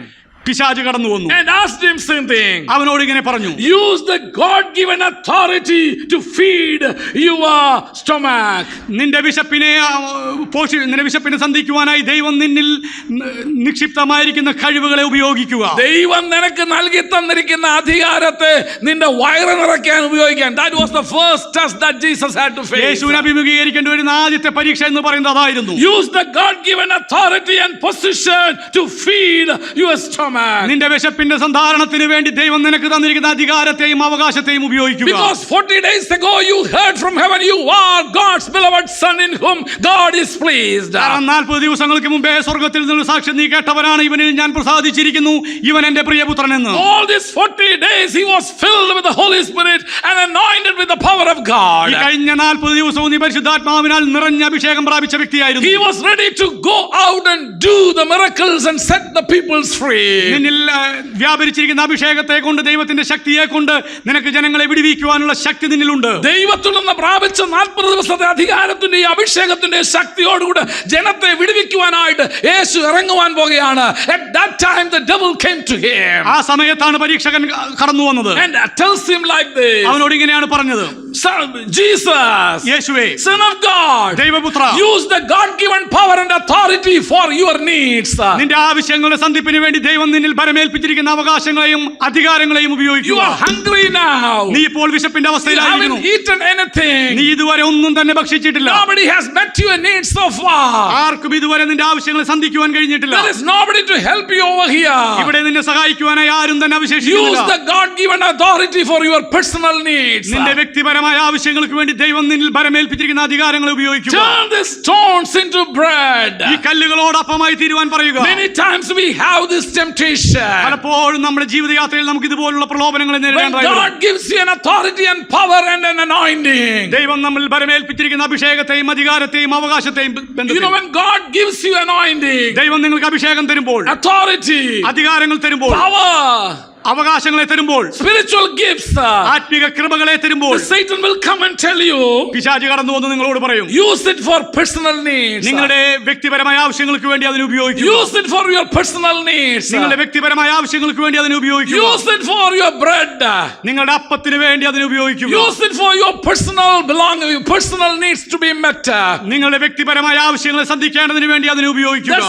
പിശാച് കടന്നു വന്നു and asked him something. അവനോട് ഇങ്ങനെ പറഞ്ഞു, use the God-given authority to feed your stomach. നിന്റെ വിശപ്പിനെ സന്ധിക്കുവാനായി ദൈവം നിന്നിൽ നിക്ഷിപ്തമായിരിക്കുന്ന കഴിവുകളെ ഉപയോഗിക്കുക. ദൈവം നിനക്ക് നൽകി തന്നിരിക്കുന്ന അധികാരത്തെ നിന്റെ വയറ് നിറയ്ക്കാൻ ഉപയോഗിക്കാൻ. That was the first test that Jesus had to face. യേശുവിനെ അഭിമുഖീകരിക്കേണ്ടി വരുന്ന ആദ്യത്തെ പരീക്ഷ എന്ന് പറയുന്നത് അതായിരുന്നു. Use the God-given authority and position to feed your stomach. നിന്റെ വിശപ്പിന്റെ സന്ധാരണത്തിന് വേണ്ടി ദൈവം നിനക്ക് തന്നിരിക്കുന്ന അധികാരത്തെയും അവകാശത്തെയും ഉപയോഗിക്കുക. Because 40 days ago you heard from heaven, you are God's beloved son in whom God is pleased. കാരണം 40 ദിവസങ്ങൾക്ക് മുമ്പേ സ്വർഗ്ഗത്തിൽ നിന്ന് സാക്ഷ്യം നീ കേട്ടവനാണ്, ഇവനിൽ ഞാൻ പ്രസാദിച്ചിരിക്കുന്നു, ഇവൻ എന്റെ പ്രിയപുത്രൻ എന്ന്. All these 40 days he was filled with the Holy Spirit and anointed with the power of God. ഈ കഴിഞ്ഞ 40 ദിവസവും നീ പരിശുദ്ധാത്മാവിനാൽ നിറഞ്ഞ അഭിഷേകം പ്രാപിച്ച വ്യക്തിയായിരുന്നു. He was ready to go out and do the miracles and set the peoples free. നിന്നിൽ വ്യാപരിച്ചിരിക്കുന്ന അഭിഷേകത്തെ കൊണ്ട്, ദൈവത്തിന്റെ ശക്തിയെ കൊണ്ട് നിനക്ക് ജനങ്ങളെ വിടുവിക്കുവാനുള്ള ശക്തി നിന്നിലുണ്ട്. ദൈവത്തിൽ നിന്ന് പ്രാപിച്ച 40 ദിവസത്തെ അധികാരത്തിന്റെ അഭിഷേകത്തിന്റെ ശക്തിയോടുകൂടി ജനത്തെ വിടുവിക്കുവാനായിട്ട് യേശു ഇറങ്ങുവാൻ പോകുകയാണ്. At that time the devil came to him. ആ സമയത്താണ് പരീക്ഷകൻ കടന്നു വന്നത്. And tells him like this. അവനോട് ഇങ്ങനെയാണ് പറഞ്ഞത്, Jesus, യേശുവേ, Son of God, ദൈവപുത്ര, use the God-given power and authority for your needs. നിന്റെ ആവശ്യങ്ങളുടെ സന്ധിപ്പിന് വേണ്ടി ദൈവം നിന്നിൽ ഭരമേൽപ്പിച്ചിരിക്കുന്ന അവകാശങ്ങളെയും അധികാരങ്ങളെയും You ഉപയോഗിക്കുക. are hungry now. നീ ഇപ്പോൾ വിശപ്പിന്റെ You അവസ്ഥയിലായിരിക്കുന്നു. haven't eaten anything. നീ ഇതുവരെ ഒന്നും തന്നെ ഭക്ഷിച്ചിട്ടില്ല. Nobody has met your needs so far. ആർക്കും ഇതുവരെ നിന്റെ ആവശ്യങ്ങളെ സന്ധിക്കുവാൻ കഴിഞ്ഞിട്ടില്ല. There is nobody to help you over here. ഇവിടെ നിന്നെ സഹായിക്കുവാനായി ആരും തന്നെ Use അവശേഷിക്കുന്നില്ല. the God-given authority for your personal needs. നിന്റെ വ്യക്തിപരമായ ആവശ്യങ്ങൾക്ക് വേണ്ടി ദൈവം നിന്നിൽ ഭരമേൽപ്പിച്ചിരിക്കുന്ന അധികാരങ്ങളെ ഉപയോഗിക്കുക. Turn the stones into bread. ഈ കല്ലുകളോടൊപ്പമായി തീരുവാൻ പറയുക. Many times we have this temptation. പലപ്പോഴും നമ്മുടെ ജീവിതയാത്രയിൽ നമുക്ക് ഇതുപോലുള്ള പ്രലോഭനങ്ങളെ When നേരിടേണ്ടതായി വരും. God gives you an authority and power and an anointing. ദൈവം നമ്മിൽ ഭരമേൽപ്പിച്ചിരിക്കുന്ന അഭിഷേകത്തെയും അധികാരത്തെയും അവകാശത്തെയും You know, ബന്ധത്തിൽ when God gives you anointing, ദൈവം നിങ്ങൾക്ക് അഭിഷേകം തരുമ്പോൾ, authority, അധികാരങ്ങൾ തരുമ്പോൾ, power, അവകാശങ്ങളെ തരുമ്പോൾ, spiritual gifts, ആത്മീക കൃപകളെ തരുമ്പോൾ, Satan will come and tell you, പിശാച് കടന്നു വന്ന് നിങ്ങളോട് പറയും, use it for personal needs. നിങ്ങളുടെ വ്യക്തിപരമായ ആവശ്യങ്ങൾക്ക് വേണ്ടി അതിനെ ഉപയോഗിക്കുക. Use it for your personal needs. നിങ്ങളുടെ വ്യക്തിപരമായ ആവശ്യങ്ങൾക്ക് വേണ്ടി അതിനെ ഉപയോഗിക്കുക. Use it for your bread. നിങ്ങളുടെ അപ്പത്തിന് വേണ്ടി അതിനെ ഉപയോഗിക്കുക. Use it for your personal needs to be met. നിങ്ങളുടെ വ്യക്തിപരമായ ആവശ്യങ്ങളെ സന്ധിക്കേണ്ടതിന് വേണ്ടി അതിനെ ഉപയോഗിക്കുക.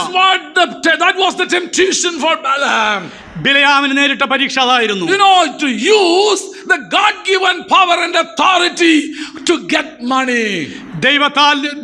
That was the temptation for Balaam. ബിലയാമിന് നേരിട്ട പരീക്ഷ അതായിരുന്നു. You know, to use the God-given power and authority to get money.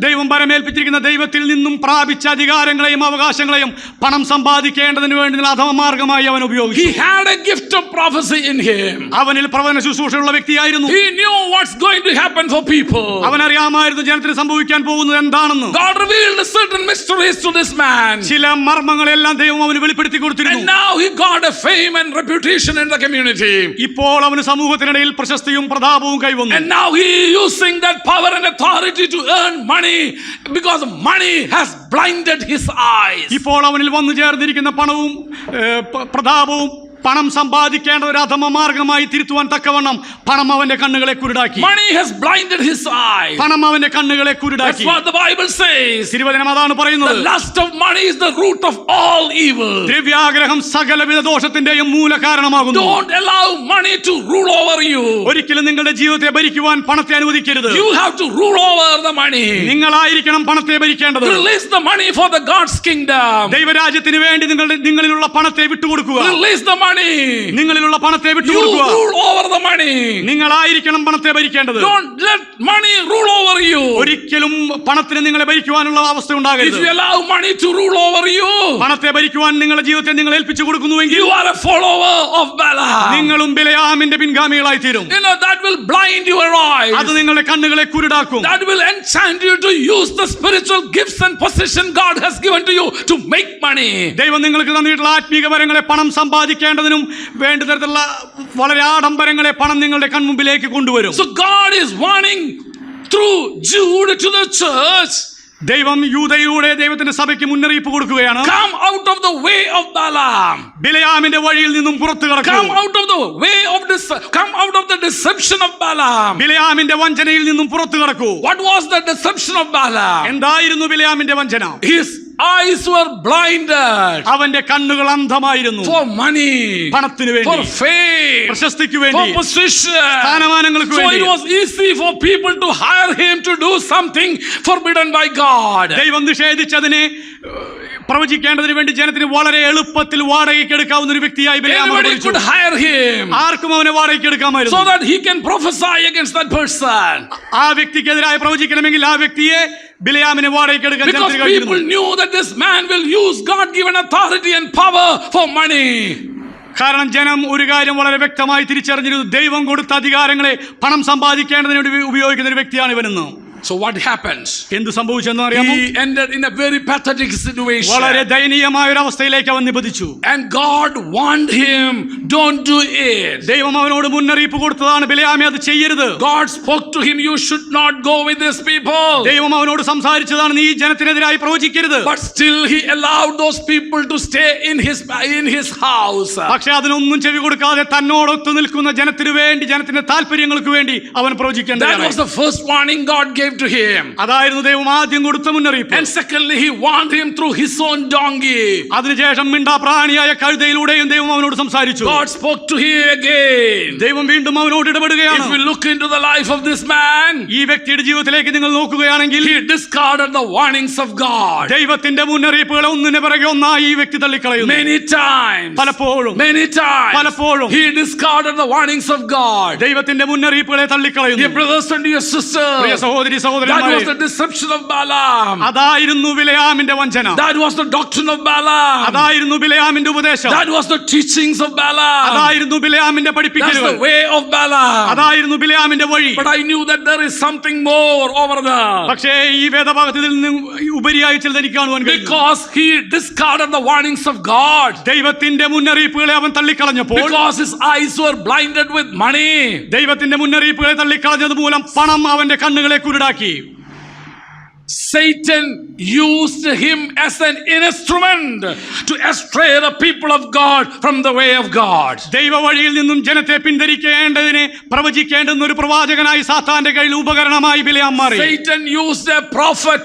ദൈവം പരമേൽപ്പിച്ചിരിക്കുന്ന ദൈവത്തിൽ നിന്നും പ്രാപിച്ച അധികാരങ്ങളെയും അവകാശങ്ങളെയും പണം സമ്പാദിക്കേണ്ടതിന് വേണ്ടി അധമമാർഗമായി അവൻ ഉപയോഗിച്ചു. He had a gift of prophecy in him. അവനിൽ പ്രവചന ശുശ്രൂഷയുള്ള വ്യക്തിയായിരുന്നു. He knew what's going to happen for people. അവനറിയാമായിരുന്നു ജനത്തിന് സംഭവിക്കാൻ പോകുന്നത് എന്താണെന്ന്. God revealed certain mysteries to this man. ചില മർമ്മങ്ങളെല്ലാം ദൈവം അവന് വെളിപ്പെടുത്തി കൊടുത്തിരുന്നു. And now he got a fame and reputation in the community. ഇപ്പോൾ അവന് സമൂഹത്തിനിടയിൽ പ്രശസ്തിയും പ്രതാപവും കൈവന്നു. And now he using that power and authority to earn money because money has blinded his eyes. ഇപ്പോൾ അവനിൽ വന്നു ചേർന്നിരിക്കുന്ന പണവും പ്രതാപവും പണം സമ്പാദിക്കേണ്ട ഒരു അധമ മാർഗമായി തിരുത്തുവാൻ തക്കവണ്ണം പണം അവന്റെ കണ്ണുകളെ കുരുടാക്കി. Money has blinded his eyes. പണം അവന്റെ കണ്ണുകളെ That's കുരുടാക്കി. what the Bible says. തിരുവചനം അതാണ് The പറയുന്നത്. lust of money is the root of all evil. ദ്രവ്യാഗ്രഹം സകലവിധ ദോഷത്തിന്റെയും മൂല കാരണമാകുന്നു. Don't allow money to rule over you. ഒരിക്കലും നിങ്ങളുടെ ജീവിതത്തെ ഭരിക്കുവാൻ പണത്തെ അനുവദിക്കരുത്. You have to rule over the money. നിങ്ങളായിരിക്കണം പണത്തെ ഭരിക്കേണ്ടത്. Release the money for the God's kingdom. ദൈവരാജ്യത്തിന് വേണ്ടി നിങ്ങളിലുള്ള പണത്തെ വിട്ടുകൊടുക്കുക. Release the money. നിങ്ങളിലുള്ള പണത്തെ You വിട്ടുകൊടുക്കുക. rule over the money. നിങ്ങളായിരിക്കണം പണത്തെ ഭരിക്കേണ്ടത്. Don't let money rule over you. ഒരിക്കലും പണത്തിന് നിങ്ങളെ ഭരിക്കുവാനുള്ള അവസ്ഥ If ഉണ്ടാകരുത്. you allow money to rule over you, പണത്തെ ഭരിക്കുവാൻ നിങ്ങളുടെ ജീവിതത്തെ നിങ്ങൾ ഏൽപ്പിച്ചു കൊടുക്കുന്നുവെങ്കിൽ you are a follower of Balaam. നിങ്ങളും ബിലയാമിന്റെ പിൻഗാമികളായി തീരും. That will blind your eyes. അത് നിങ്ങളുടെ കണ്ണുകളെ കുരുടാക്കും. That will enchant you to use the spiritual gifts and position God has given to you to make money. ദൈവം നിങ്ങൾക്ക് തന്നിട്ടുള്ള ആത്മീക വരങ്ങളെ പണം സമ്പാദിക്കേണ്ടതിനും വേണ്ട തരത്തിലുള്ള വളരെ ആഡംബരങ്ങളെ പണം നിങ്ങളുടെ കൺമുമ്പിലേക്ക് കൊണ്ടുവരും. So God is warning through Jude to the church. ദൈവം യൂദയിലൂടെ ദൈവത്തിന്റെ സഭയ്ക്ക് മുന്നറിയിപ്പ് കൊടുക്കുകയാണ്. Come out of the way of Balaam. ബിലയാമിന്റെ വഴിയിൽ നിന്നും പുറത്തു കടക്കൂ. Come out of the way of this. Come out of the deception of Balaam. ബിലയാമിന്റെ വഞ്ചനയിൽ നിന്നും പുറത്തു കടക്കൂ. What was the deception of Balaam? എന്തായിരുന്നു ബിലയാമിന്റെ വഞ്ചന? His eyes were blinded അവന്റെ കണ്ണുകൾ അന്ധമായിരുന്നു. for money, പണത്തിനു for വേണ്ടി, fame, പ്രശസ്തിക്ക് for വേണ്ടി, position. സ്ഥാനമാനങ്ങൾക്ക് So വേണ്ടി. it was easy for people to hire him to do something forbidden by God. ദൈവം നിഷേധിച്ചതിനെ പ്രവചിക്കേണ്ടതിന് വേണ്ടി ജനത്തിന് വളരെ എളുപ്പത്തിൽ വാടകയ്ക്ക് എടുക്കാവുന്ന ഒരു വ്യക്തിയായി ബിലയാം Anybody മാറിച്ചു. could hire him ആർക്കും അവനെ വാടകയ്ക്ക് എടുക്കാമായിരുന്നു. so that he can prophesy against that person. ആ വ്യക്തിക്കെതിരായി പ്രവചിക്കണമെങ്കിൽ ആ വ്യക്തിയെ ബിലയാമിനെ വാടകയ്ക്ക് എടുക്കാൻ Because ജനത്തിന് people കഴിഞ്ഞിരുന്നു. knew that this man will use God-given authority and power for money. കാരണം ജനം ഒരു കാര്യം വളരെ വ്യക്തമായി തിരിച്ചറിഞ്ഞിരുന്നു. ദൈവം കൊടുത്ത അധികാരങ്ങളെ പണം സമ്പാദിക്കേണ്ടതിന് വേണ്ടി ഉപയോഗിക്കുന്ന ഒരു വ്യക്തിയാണ് ഇവനെന്ന്. So what happens? എന്ത് സംഭവിച്ചെന്ന് അറിയാമോ? He ended in a very pathetic situation. വളരെ ദയനീയമായ ഒരു അവസ്ഥയിലേക്ക് അവൻ നിബന്ധിച്ചു. And God warned him, don't do it. ദൈവം അവനോട് മുന്നറിയിപ്പ് കൊടുത്തതാണ്, ബിലയാമേ അത് ചെയ്യരുത്. God spoke to him, you should not go with these people. ദൈവം അവനോട് സംസാരിച്ചതാണ്, നീ ജനത്തിനെതിരായി പ്രവചിക്കരുത്. But still he allowed those people to stay in his house. പക്ഷെ അതിനൊന്നും ചെവി കൊടുക്കാതെ തന്നോടൊത്തു നിൽക്കുന്ന ജനത്തിനു വേണ്ടി, ജനത്തിന്റെ താല്പര്യങ്ങൾക്ക് വേണ്ടി അവൻ പ്രവചിക്കേണ്ടത്. That was the first warning God gave to him. അതായിരുന്നു ദൈവം ആദ്യം കൊടുത്ത മുന്നറിയിപ്പ്. And secondly, he warned him through his own donkey. അതിനുശേഷം മിണ്ടാ പ്രാണിയായ കഴുതയിലൂടെയും ദൈവം അവനോട് സംസാരിച്ചു. God spoke to him again. ദൈവം വീണ്ടും അവനോട് ഇടപെടുകയാണ്. If we look into the life of this man, ഈ വ്യക്തിയുടെ ജീവിതത്തിലേക്ക് നിങ്ങൾ നോക്കുകയാണെങ്കിൽ he discarded the warnings of God. ദൈവത്തിന്റെ മുന്നറിയിപ്പുകളെ ഒന്നിനു പിറകെ ഒന്നായി ഈ വ്യക്തി തള്ളിക്കളയുന്നു. Many times, പലപ്പോഴും he discarded the warnings of God. ദൈവത്തിന്റെ മുന്നറിയിപ്പുകളെ തള്ളിക്കളയുന്നു. Dear brothers and dear sisters, പ്രിയ സഹോദരി that was സഹോദരന്മാരെ, the deception of Balaam. അതായിരുന്നു ബിലയാമിന്റെ വഞ്ചന. That was the doctrine of Balaam. അതായിരുന്നു ബിലയാമിന്റെ ഉപദേശം. That was the teachings of Balaam. അതായിരുന്നു ബിലയാമിന്റെ That's പഠിപ്പിക്കലുകൾ. the way of Balaam. അതായിരുന്നു ബിലയാമിന്റെ വഴി. But I knew that there is something more over there. പക്ഷേ ഈ വേദഭാഗത്തിൽ നിന്നും ഉപരിയായി ചിലത് എനിക്ക് കാണുവാൻ കഴിയും. Because he discarded the warnings of God. ദൈവത്തിന്റെ മുന്നറിയിപ്പുകളെ അവൻ തള്ളിക്കളഞ്ഞപ്പോൾ, Because his eyes were blinded with money. ദൈവത്തിന്റെ മുന്നറിയിപ്പുകളെ തള്ളിക്കളഞ്ഞത് മൂലം പണം അവന്റെ കണ്ണുകളെ കുരുടാക്കി. Satan used him as an instrument to astray the people of God from the way of God. ദൈവ വഴിയിൽ നിന്നും ജനത്തെ പിന്തിരിക്കേണ്ടതിനെ പ്രവചിക്കേണ്ടുന്ന ഒരു പ്രവാചകനായി സാത്താന്റെ കയ്യിൽ ഉപകരണമായി ബിലയാം മാറി. Satan used a prophet.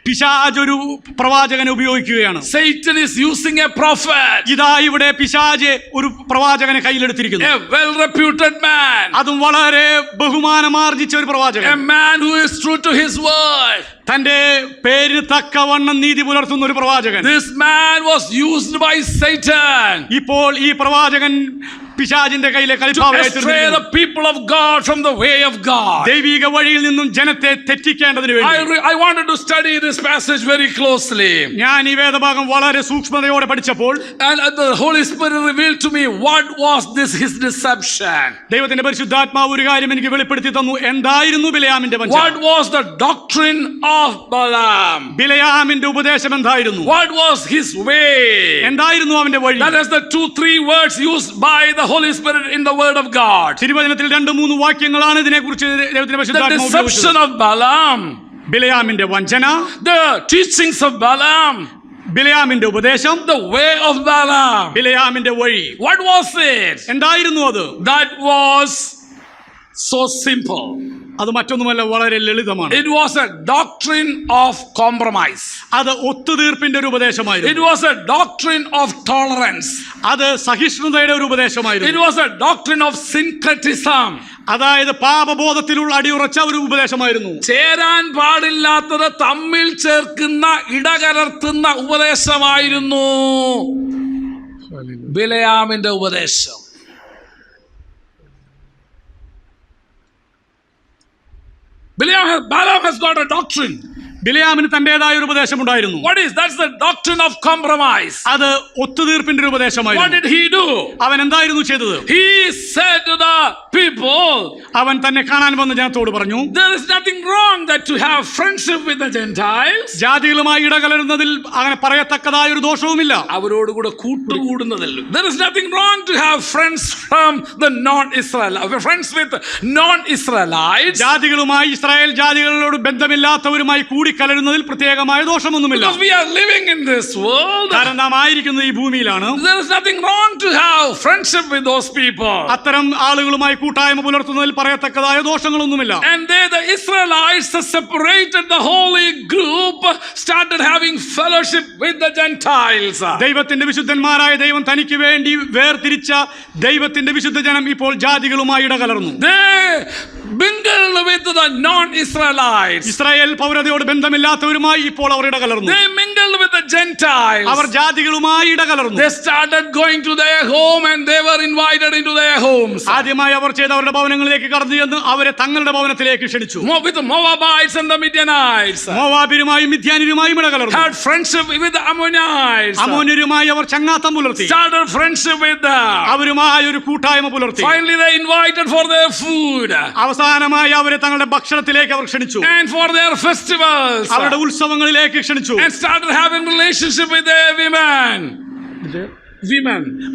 പിശാച് ഒരു പ്രവാചകനെ ഉപയോഗിക്കുകയാണ്. Satan is using a prophet. ഇതാ ഇവിടെ പിശാച് ഒരു പ്രവാചകനെ കയ്യിലെടുത്തിരിക്കുന്നു. A well-reputed man. അതും വളരെ ബഹുമാനമാർജിച്ച ഒരു പ്രവാചകൻ. A man who is true to his word. തന്റെ പേരിന് തക്കവണ്ണം നീതി പുലർത്തുന്ന ഒരു പ്രവാചകൻ. This man was used by Satan. ഇപ്പോൾ ഈ പ്രവാചകൻ പിശാചിന്റെ കയ്യിലെ to കളിപ്പാവയായി astray തീർന്നിരിക്കുന്നു. the people of God from the way of God. ദൈവിക വഴിയിൽ നിന്നും ജനത്തെ തെറ്റിക്കേണ്ടതിന് വേണ്ടി I wanted to study this passage very closely. ഞാൻ ഈ വേദഭാഗം വളരെ സൂക്ഷ്മതയോടെ പഠിച്ചപ്പോൾ, And the Holy Spirit revealed to me what was his deception. ദൈവത്തിന്റെ പരിശുദ്ധാത്മാവ് ഒരു കാര്യം എനിക്ക് വെളിപ്പെടുത്തി തന്നു. എന്തായിരുന്നു ബിലയാമിന്റെ വഞ്ചന? What was the doctrine of Balaam? ബിലയാമിന്റെ ഉപദേശം എന്തായിരുന്നു? What was his way? എന്തായിരുന്നു അവന്റെ വഴി? That is the 2-3 words used by the Holy Spirit in the Word of God. തിരുവചനത്തിൽ 2-3 വാക്യങ്ങളാണ് ഇതിനെക്കുറിച്ച് ദൈവത്തിന്റെ The പരിശുദ്ധാത്മാവ് deception ഉപയോഗിച്ചത്. of Balaam, ബിലയാമിന്റെ വഞ്ചന, the teachings of Balaam, ബിലയാമിന്റെ ഉപദേശം, the way of Balaam. ബിലയാമിന്റെ വഴി. What was it? എന്തായിരുന്നു അത്? That was so simple. അത് മറ്റൊന്നുമല്ല, വളരെ ലളിതമാണ്. It was a doctrine of compromise. അത് ഒത്തുതീർപ്പിന്റെ ഒരു ഉപദേശമായിരുന്നു. It was a doctrine of tolerance. അത് സഹിഷ്ണുതയുടെ ഒരു It ഉപദേശമായിരുന്നു. was a doctrine of syncretism. അതായത് പാപബോധത്തിലുള്ള അടിയുറച്ച ഒരു ഉപദേശമായിരുന്നു. ചേരാൻ പാടില്ലാത്തത് തമ്മിൽ ചേർക്കുന്ന ഇടകലർത്തുന്ന ഉപദേശമായിരുന്നു ബിലയാമിന്റെ ഉപദേശം. Balaam has got a doctrine. ബിലയാമിന് തന്റേതായ ഒരു ഉപദേശമുണ്ടായിരുന്നു. What is? That's the doctrine of compromise. അത് ഒത്തുതീർപ്പിന്റെ ഒരു What ഉപദേശമായിരുന്നു. did he do? അവൻ എന്തായിരുന്നു ചെയ്തത്? He said to the people, അവൻ തന്നെ കാണാൻ വന്ന ജനത്തോട് പറഞ്ഞു, there is nothing wrong that to have friendship with the Gentiles. ജാതികളുമായി ഇടകലരുന്നതിൽ അങ്ങനെ പറയത്തക്കതായ ഒരു ദോഷവുമില്ല. അവരോടുകൂടെ കൂട്ടുകൂടുന്നതിൽ. There is nothing wrong to have friends from the non-Israelites, friends with non-Israelites. ജാതികളുമായി ഇസ്രായേൽ ജാതികളോട് ബന്ധമില്ലാത്തവരുമായി കൂടിക്കലരുന്നതിൽ പ്രത്യേകമായ ദോഷമൊന്നുമില്ല. Because we are living in this world. കാരണം നാം ആയിരിക്കുന്നത് ഈ ഭൂമിയിലാണ്. There is nothing wrong to have friendship with those people. അത്തരം ആളുകളുമായി കൂട്ടായ്മ പുലർത്തുന്നതിൽ പറയത്തക്കതായ ദോഷങ്ങളൊന്നുമില്ല. And they, the Israelites, separated the holy group, started having fellowship with the Gentiles. ദൈവത്തിന്റെ വിശുദ്ധന്മാരായ ദൈവം തനിക്ക് വേണ്ടി വേർതിരിച്ച ദൈവത്തിന്റെ വിശുദ്ധ ജനം ഇപ്പോൾ ജാതികളുമായി ഇടകലർന്നു. They mingled with the non-Israelites. Israel പൗരതയോട് ബന്ധമില്ലാത്തവരുമായി ഇപ്പോൾ അവർ ഇടകലർന്നു. They mingled with the Gentiles. അവർ ജാതികളുമായി ഇടകലർന്നു. They started going to their home and they were invited into their homes. ആദ്യമായി അവർ ചെയ്ത അവരുടെ ഭവനങ്ങളിലേക്ക് കടന്നു ചെന്ന് അവരെ തങ്ങളുടെ ഭവനത്തിലേക്ക് ക്ഷണിച്ചു. With the Moabites and the Midianites. മോവാബിരുമായും മിദ്യാന്യരുമായും ഇടകലർന്നു. Had friendship with the Ammonites. അമ്മോന്യരുമായി അവർ ചങ്ങാത്തം പുലർത്തി. Started friendship with them. അവരുമായി ഒരു കൂട്ടായ്മ പുലർത്തി. Finally they invited for their food. അവസാനമായി അവരെ തങ്ങളുടെ ഭക്ഷണത്തിലേക്ക് അവർ ക്ഷണിച്ചു. And for their festivals. അവരുടെ ഉത്സവങ്ങളിലേക്ക് ക്ഷണിച്ചു. And started having relationship with their women.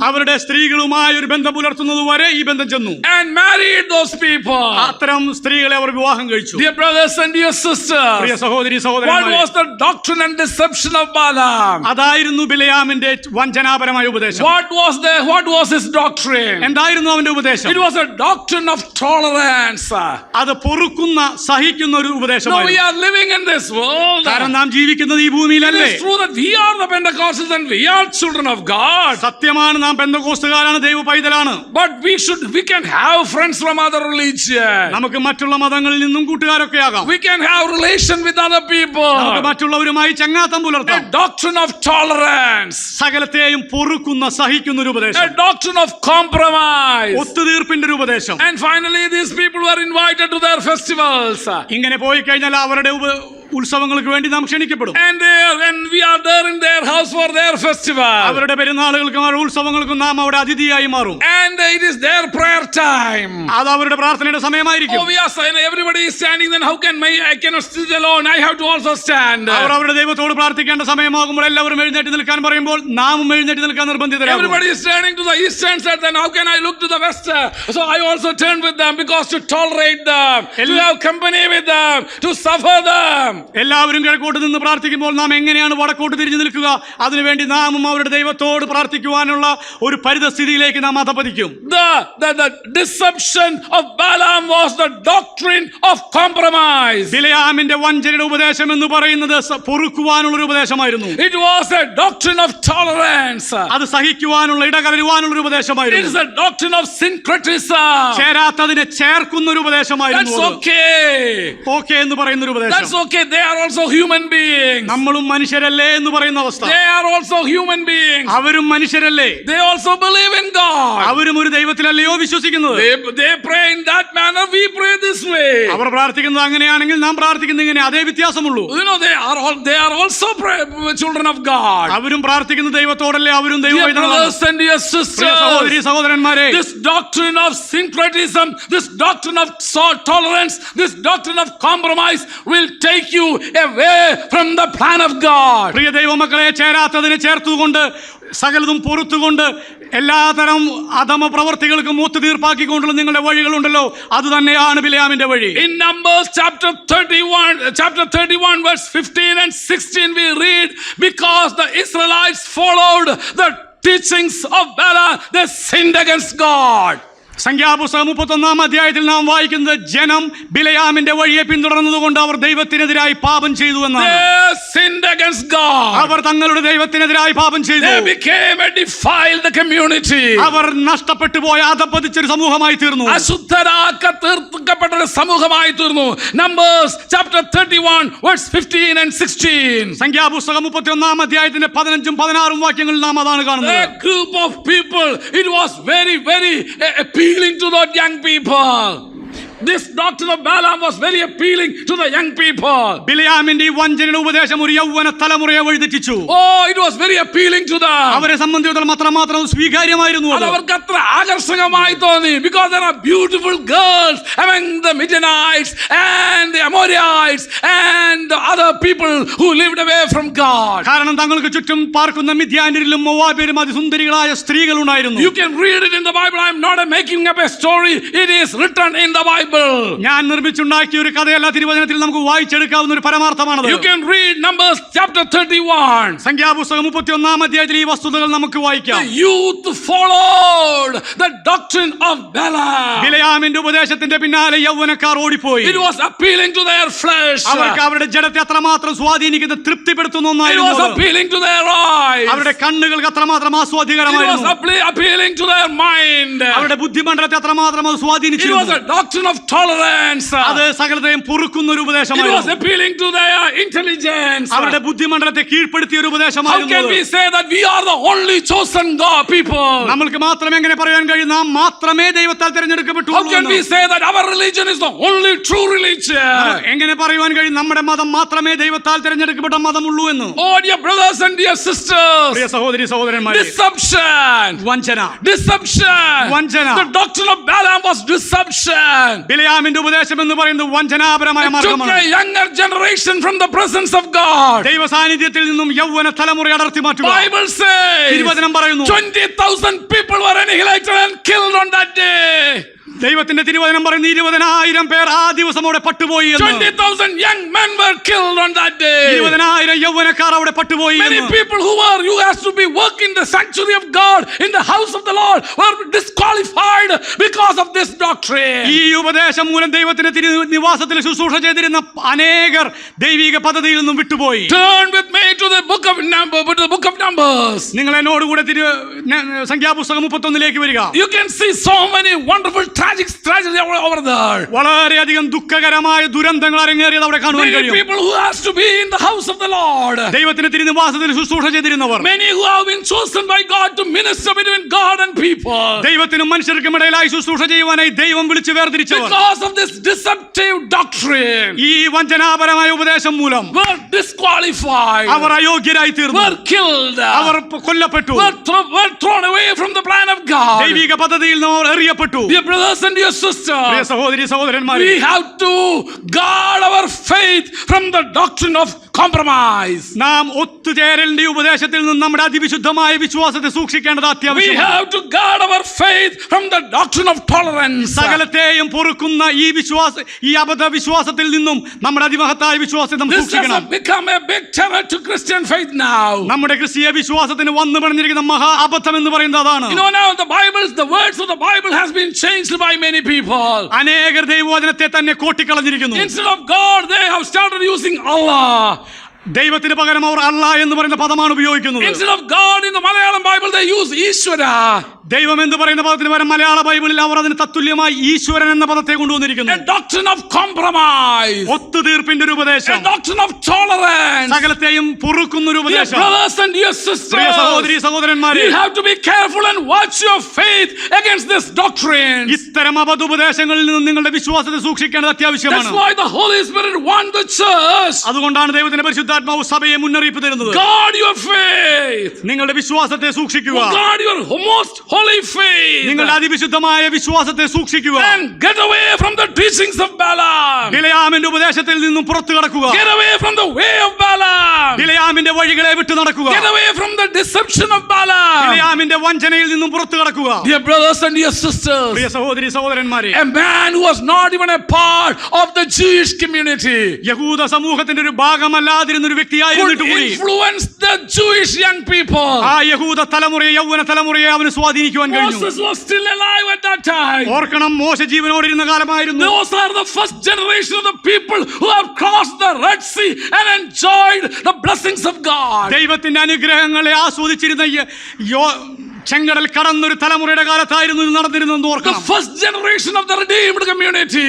അവരുടെ സ്ത്രീകളുമായി ഒരു ബന്ധം പുലർത്തുന്നത് വരെ ഈ ബന്ധം ചെന്നു. And married those people. അത്തരം സ്ത്രീകളെ അവർ വിവാഹം കഴിച്ചു. Dear brothers and dear sisters. പ്രിയ സഹോദരി What സഹോദരന്മാരെ, was the doctrine and deception of Balaam? അതായിരുന്നു ബിലയാമിന്റെ വഞ്ചനാപരമായ ഉപദേശം. What was his doctrine? എന്തായിരുന്നു അവന്റെ ഉപദേശം? It was a doctrine of tolerance. അത് പൊറുക്കുന്ന സഹിക്കുന്ന ഒരു No, we ഉപദേശമായിരുന്നു. are living in this world. കാരണം നാം ജീവിക്കുന്നത് ഈ ഭൂമിയിലല്ലേ. It is true that we are the Pentecostals and we are children of God. സത്യമാണ്, നാം പെന്തക്കോസ്തുകാരാണ്, ദൈവ പൈതലാണ്. But we can have friends from other religions. നമുക്ക് മറ്റുള്ള മതങ്ങളിൽ നിന്നും കൂട്ടുകാരൊക്കെ ആകാം. We can have relation with other people. നമുക്ക് മറ്റുള്ളവരുമായി ചങ്ങാത്തം A പുലർത്താം. doctrine of tolerance. സകലത്തെയും പൊറുക്കുന്ന സഹിക്കുന്ന ഒരു A ഉപദേശം. doctrine of compromise. ഒത്തുതീർപ്പിന്റെ ഒരു ഉപദേശം. And finally these people were invited to their festivals. ഇങ്ങനെ പോയി കഴിഞ്ഞാൽ അവരുടെ ഉത്സവങ്ങൾക്ക് വേണ്ടി നാം ക്ഷണിക്കപ്പെടും. And we are there in their house for their festival. അവരുടെ പെരുന്നാളുകൾക്കും അവരുടെ ഉത്സവങ്ങൾക്കും നാം അവിടെ അതിഥിയായി മാറും. And it is their prayer time. അത് അവരുടെ പ്രാർത്ഥനയുടെ സമയമായിരിക്കും. Oh, we are saying everybody is standing, then how can I cannot sit alone? I have to also stand. അവർ അവരുടെ ദൈവത്തോട് പ്രാർത്ഥിക്കേണ്ട സമയമാകുമ്പോൾ എല്ലാവരും എഴുന്നേറ്റ് നിൽക്കാൻ പറയുമ്പോൾ നാമും എഴുന്നേറ്റ് നിൽക്കാൻ നിർബന്ധിതരാകും. Everybody is turning to the eastern side, then how can I look to the west? So I also turn with them, because to tolerate them, to have company with them, to suffer them. എല്ലാവരും കിഴക്കോട്ട് നിന്ന് പ്രാർത്ഥിക്കുമ്പോൾ നാം എങ്ങനെയാണ് വടക്കോട്ട് തിരിഞ്ഞു നിൽക്കുക? അതിനുവേണ്ടി നാമും അവരുടെ ദൈവത്തോട് പ്രാർത്ഥിക്കുവാനുള്ള ഒരു പരിതസ്ഥിതിയിലേക്ക് നാം അധപതിക്കും. The deception of Balaam was the doctrine of compromise. ബിലയാമിന്റെ വഞ്ചനയുടെ ഉപദേശം എന്ന് പറയുന്നത് പൊറുക്കുവാനുള്ള ഒരു ഉപദേശമായിരുന്നു. It was a doctrine of tolerance. അത് സഹിക്കുവാനുള്ള ഇടകലരുവാനുള്ള ഒരു It ഉപദേശമായിരുന്നു. is a doctrine of syncretism. ചേരാത്തതിനെ ചേർക്കുന്ന ഒരു ഉപദേശമായിരുന്നു. That's okay. ഓക്കെ എന്ന് പറയുന്ന ഒരു ഉപദേശം. That's okay. They are also human beings. നമ്മളും മനുഷ്യരല്ലേ എന്ന് പറയുന്ന അവസ്ഥ. They are also human beings. അവരും മനുഷ്യരല്ലേ. They also believe in God. അവരും ഒരു ദൈവത്തിലല്ലയോ വിശ്വസിക്കുന്നത്. They pray in that manner. We pray this way. അവർ പ്രാർത്ഥിക്കുന്നത് അങ്ങനെയാണെങ്കിൽ നാം പ്രാർത്ഥിക്കുന്നത് ഇങ്ങനെ. അതേ വ്യത്യാസമുള്ളൂ. You know, they are also children of God. അവരും പ്രാർത്ഥിക്കുന്ന ദൈവത്തോടല്ലേ. അവരും Dear brothers and dear sisters, സഹോദരി സഹോദരന്മാരെ, this doctrine of syncretism, this doctrine of tolerance, this doctrine of compromise will take you you away from the plan of God. പ്രിയ ദൈവമക്കളെ, ചേരാത്തതിനെ ചേർത്തുകൊണ്ട് സകലതും പൊറുത്തുകൊണ്ട് എല്ലാതരം അധമ പ്രവർത്തികൾക്കും ഒത്തുതീർപ്പാക്കിക്കൊണ്ടുള്ള നിങ്ങളുടെ വഴികളുണ്ടല്ലോ, അത് തന്നെയാണ് ബിലെയാമിന്റെ വഴി. In Numbers chapter 31 verse 15 and 16 we read, because the Israelites followed the teachings of Balaam, they sinned against God. സംഖ്യാപുസ്തകം 31-ാം അധ്യായത്തിൽ നാം വായിക്കുന്നത്, ജനം ബിലെയാമിന്റെ വഴിയെ പിന്തുടർന്നതുകൊണ്ട് അവർ ദൈവത്തിനെതിരായി പാപം ചെയ്തു എന്നാണ്. They sinned against God. അവർ തങ്ങളുടെ ദൈവത്തിനെതിരായി പാപം ചെയ്തു. They became a defiled community. അവർ നഷ്ടപ്പെട്ടു പോയ അധപ്പതിച്ചൊരു സമൂഹമായി തീർന്നു. അശുദ്ധരാക്കപ്പെട്ട ഒരു സമൂഹമായി തീർന്നു. Numbers chapter 31 verse 15 and 16. സംഖ്യാപുസ്തകം 31-ാം അധ്യായത്തിന്റെ 15-ഉം 16-ഉം വാക്യങ്ങളിൽ നാം അതാണ് കാണുന്നത്. A group of people, it was very appealing to the young people. This doctrine of Balaam was very appealing to the young people. ബിലെയാമിന്റെ ഈ വഞ്ചനയുടെ ഉപദേശം ഒരു യൗവന തലമുറയെ വഴിതെറ്റിച്ചു. Oh, it was very appealing to them. അവരെ സംബന്ധിച്ചിടത്തോളം അത്രമാത്രം സ്വീകാര്യമായിരുന്നു അത്. അവർക്ക് അത്ര ആകർഷകമായി തോന്നി. Because there are beautiful girls among the Midianites and the Amorites and the other people who lived away from God. കാരണം തങ്ങൾക്ക് ചുറ്റും പാർക്കുന്ന മിദ്യാന്യരിലും മോവാബ്യരിലും അതിസുന്ദരികളായ സ്ത്രീകൾ ഉണ്ടായിരുന്നു. You can read it in the Bible. I am not making up a story. It is written in the Bible. ഞാൻ നിർമ്മിച്ചുണ്ടാക്കിയ ഒരു കഥയല്ല, തിരുവചനത്തിൽ നമുക്ക് വായിച്ചെടുക്കാവുന്ന ഒരു പരമാർത്ഥമാണത്. You can read Numbers chapter 31. സംഖ്യാപുസ്തകം 31-ാം അധ്യായത്തിൽ ഈ വസ്തുതകൾ നമുക്ക് വായിക്കാം. The youth followed the doctrine of Balaam. ബിലെയാമിന്റെ ഉപദേശത്തിന്റെ പിന്നാലെ യൗവനക്കാർ ഓടിപ്പോയി. It was appealing to their flesh. അവർക്ക് അവരുടെ ജഡത്തെ അത്രമാത്രം സ്വാധീനിക്കുന്ന തൃപ്തിപ്പെടുത്തുന്ന It ഒന്നായിരുന്നു. was appealing to their eyes. അവരുടെ കണ്ണുകൾക്ക് അത്രമാത്രം It was ആസ്വാദ്യകരമായിരുന്നു. appealing to their mind. അവരുടെ ബുദ്ധിമണ്ഡലത്തെ അത്രമാത്രം അത് It was സ്വാധീനിച്ചിരുന്നു. a doctrine of tolerance. അത് സകലതയും പൊറുക്കുന്ന ഒരു It was ഉപദേശമായിരുന്നു. appealing to their intelligence. അവരുടെ ബുദ്ധിമണ്ഡലത്തെ കീഴ്പ്പെടുത്തിയ ഒരു How can we ഉപദേശമായിരുന്നു. say that we are the only chosen God people? നമ്മൾക്ക് മാത്രം എങ്ങനെ പറയാൻ കഴിയും നാം മാത്രമേ ദൈവത്താൽ തിരഞ്ഞെടുക്കപ്പെട്ടു? How can we say that our religion is the only true religion? എങ്ങനെ പറയുവാൻ കഴിയും നമ്മുടെ മതം മാത്രമേ ദൈവത്താൽ തിരഞ്ഞെടുക്കപ്പെട്ട മതമുള്ളൂ എന്ന്? Oh, dear brothers and dear sisters, പ്രിയ സഹോദരി സഹോദരന്മാരെ, deception, വഞ്ചന, deception. വഞ്ചന. The doctrine of Balaam was deception. ബിലെയാമിന്റെ ഉപദേശം എന്ന് പറയുന്നത് വഞ്ചനാപരമായ It took മാർഗമാണ്. a younger generation from the presence of God. ദൈവ സാന്നിധ്യത്തിൽ നിന്നും യൗവന തലമുറ അടർത്തി മാറ്റുക. Bible says തിരുവചനം പറയുന്നു 20,000 people were annihilated and killed on that day. ദൈവത്തിന്റെ തിരുവചനം പറയുന്നു 20,000 പേർ ആ ദിവസം അവിടെ പട്ടുപോയി എന്ന്. 20,000 young men were killed on that day. 20,000 യൗവനക്കാർ അവിടെ പട്ടുപോയി Many എന്ന്. people who has to be working in the sanctuary of God, in the house of the Lord, were disqualified because of this doctrine. ഈ ഉപദേശം മൂലം ദൈവത്തിന്റെ തിരുനിവാസത്തിൽ ശുശ്രൂഷ ചെയ്തിരുന്ന അനേകർ ദൈവിക പദ്ധതിയിൽ നിന്നും വിട്ടുപോയി. Turn with me to the book of Numbers. നിങ്ങൾ എന്നോടുകൂടെ സംഖ്യാപുസ്തകം 31-ലേക്ക് വരിക. You can see so many wonderful tragedy over there. വളരെയധികം ദുഃഖകരമായ ദുരന്തങ്ങൾ അരങ്ങേറിയത് അവിടെ കാണുവാൻ Many കഴിയും. people who has to be in the house of the Lord. ദൈവത്തിന്റെ തിരുനിവാസത്തിൽ ശുശ്രൂഷ ചെയ്തിരുന്നവർ, Many who have been chosen by God to minister between God and people. ദൈവത്തിനും മനുഷ്യർക്കും ഇടയിലായി ശുശ്രൂഷ ചെയ്യുവാനായി ദൈവം വിളിച്ചു വേർതിരിച്ചവർ Because of this deceptive doctrine, ഈ വഞ്ചനാപരമായ ഉപദേശം മൂലം were disqualified, അവർ അയോഗ്യരായി തീർന്നു. were killed, അവർ കൊല്ലപ്പെട്ടു. were thrown away from the plan of God. ദൈവിക പദ്ധതിയിൽ നിന്ന് അവർ എറിയപ്പെട്ടു. Dear brothers and dear Priya sisters, സഹോദരി സഹോദരന്മാരെ, we have to guard our faith from the doctrine of compromise. നാം ഒത്തുചേരലിന്റെ ഉപദേശത്തിൽ നിന്ന് നമ്മുടെ അതിവിശുദ്ധമായ വിശ്വാസത്തെ സൂക്ഷിക്കേണ്ടത് We അത്യാവശ്യമാണ്. have to guard our faith from the doctrine of tolerance. സകലത്തെയും പൊറുക്കുന്ന ഈ അബദ്ധ വിശ്വാസത്തിൽ നിന്നും നമ്മുടെ അതിമഹത്തായ വിശ്വാസത്തെ നാം This has സൂക്ഷിക്കണം. become a big terror to Christian faith now. നമ്മുടെ ക്രിസ്തീയ വിശ്വാസത്തിന് വന്നു പറഞ്ഞിരിക്കുന്ന മഹാ അബദ്ധം എന്ന് പറയുന്നത് അതാണ്. You know, now the words of the Bible has been changed by many people. അനേകർ ദൈവവചനത്തെ തന്നെ കോട്ടിക്കളഞ്ഞിരിക്കുന്നു. Instead of God, they have started using Allah. ദൈവത്തിന് പകരം അവർ അല്ലാ എന്ന് പറയുന്ന പദമാണ് ഉപയോഗിക്കുന്നത്. Instead of God in the Malayalam Bible, they use Ishwara. ദൈവം എന്ന് പറയുന്ന പദത്തിന് പകരം മലയാള ബൈബിളിൽ അവർ അതിന് തത്തുല്യമായി ഈശ്വരൻ എന്ന പദത്തെ കൊണ്ടുവന്നിരിക്കുന്നു. A doctrine of compromise. ഒത്തുതീർപ്പിന്റെ ഒരു ഉപദേശം. A doctrine of tolerance. സകലത്തെയും പൊറുക്കുന്ന ഒരു Dear ഉപദേശം. brothers and dear Priya sisters, സഹോദരി സഹോദരന്മാരെ, you have to be careful and watch your faith against this doctrine. ഇത്തരം അബദ്ധോപദേശങ്ങളിൽ നിന്നും നിങ്ങളുടെ വിശ്വാസത്തെ സൂക്ഷിക്കേണ്ടത് അത്യാവശ്യമാണ്. That's why the Holy Spirit wants the church. അതുകൊണ്ടാണ് ദൈവത്തിന്റെ പരിശുദ്ധാത്മാവ് സഭയെ മുന്നറിയിപ്പ് തരുന്നത്. Guard your faith. നിങ്ങളുടെ വിശ്വാസത്തെ സൂക്ഷിക്കുക. Guard your most holy faith. നിങ്ങളുടെ അതിവിശുദ്ധമായ വിശ്വാസത്തെ സൂക്ഷിക്കുക. And get away from the teachings of Balaam. ബിലയാമിന്റെ ഉപദേശത്തിൽ നിന്നും പുറത്തു കടക്കുക. Get away from the way of Balaam. ബിലയാമിന്റെ വഴികളെ വിട്ടു നടക്കുക. Get away from the deception of Balaam. ബിലയാമിന്റെ വഞ്ചനയിൽ നിന്നും പുറത്തു കടക്കുക. Dear brothers and dear sisters, പ്രിയ സഹോദരി സഹോദരന്മാരെ, a man who was not even a part of the Jewish community യഹൂദ സമൂഹത്തിന്റെ ഒരു ഭാഗമല്ലാതിരുന്ന ഒരു could വ്യക്തിയായിരുന്നിട്ട് കൂടി influence the Jewish young people. ആ യഹൂദ തലമുറയെ യൗവന തലമുറയെ അവന് സ്വാധീനിക്കുവാൻ കഴിഞ്ഞു. Moses was still alive at that time. ഓർക്കണം, മോശ ജീവനോടിരുന്ന കാലമായിരുന്നു. Those are the first generation of the people who have crossed the Red Sea and enjoyed the blessings of God. ദൈവത്തിന്റെ അനുഗ്രഹങ്ങളെ ആസ്വദിച്ചിരുന്ന ചെങ്കടൽ കടന്നൊരു തലമുറയുടെ കാലത്തായിരുന്നു ഇത് നടന്നിരുന്നെന്ന് The ഓർക്കണം. first generation of the redeemed community.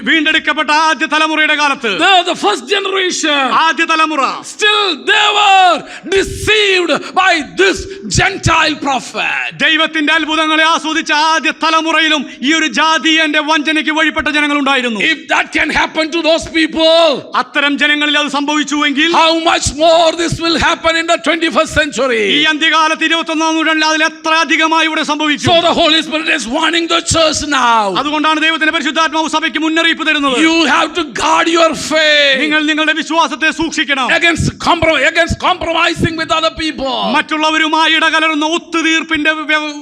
വീണ്ടെടുക്കപ്പെട്ട ആദ്യ തലമുറയുടെ കാലത്ത് The first generation. ആദ്യ തലമുറ Still they were deceived by this Gentile prophet. ദൈവത്തിന്റെ അത്ഭുതങ്ങളെ ആസ്വദിച്ച ആദ്യ തലമുറയിലും ഈ ഒരു ജാതീയന്റെ വഞ്ചനയ്ക്ക് വഴിപ്പെട്ട ജനങ്ങളുണ്ടായിരുന്നു. If that can happen to those people, അത്തരം ജനങ്ങളിൽ അത് സംഭവിച്ചുവെങ്കിൽ how much more this will happen in the 21st century. ഈ അന്ത്യകാലത്ത് 21-ാം നൂറ്റാണ്ടിൽ അതിൽ എത്ര അധികമായി ഇവിടെ സംഭവിക്കും. So the Holy Spirit is warning the church now. അതുകൊണ്ടാണ് ദൈവത്തിന്റെ പരിശുദ്ധാത്മാവ് സഭയ്ക്ക് മുന്നറിയിപ്പ് തരുന്നത്. You have to guard your faith നിങ്ങൾ നിങ്ങളുടെ വിശ്വാസത്തെ സൂക്ഷിക്കണം. against compromising with other people. മറ്റുള്ളവരുമായി ഇടകലർന്ന ഒത്തുതീർപ്പിന്റെ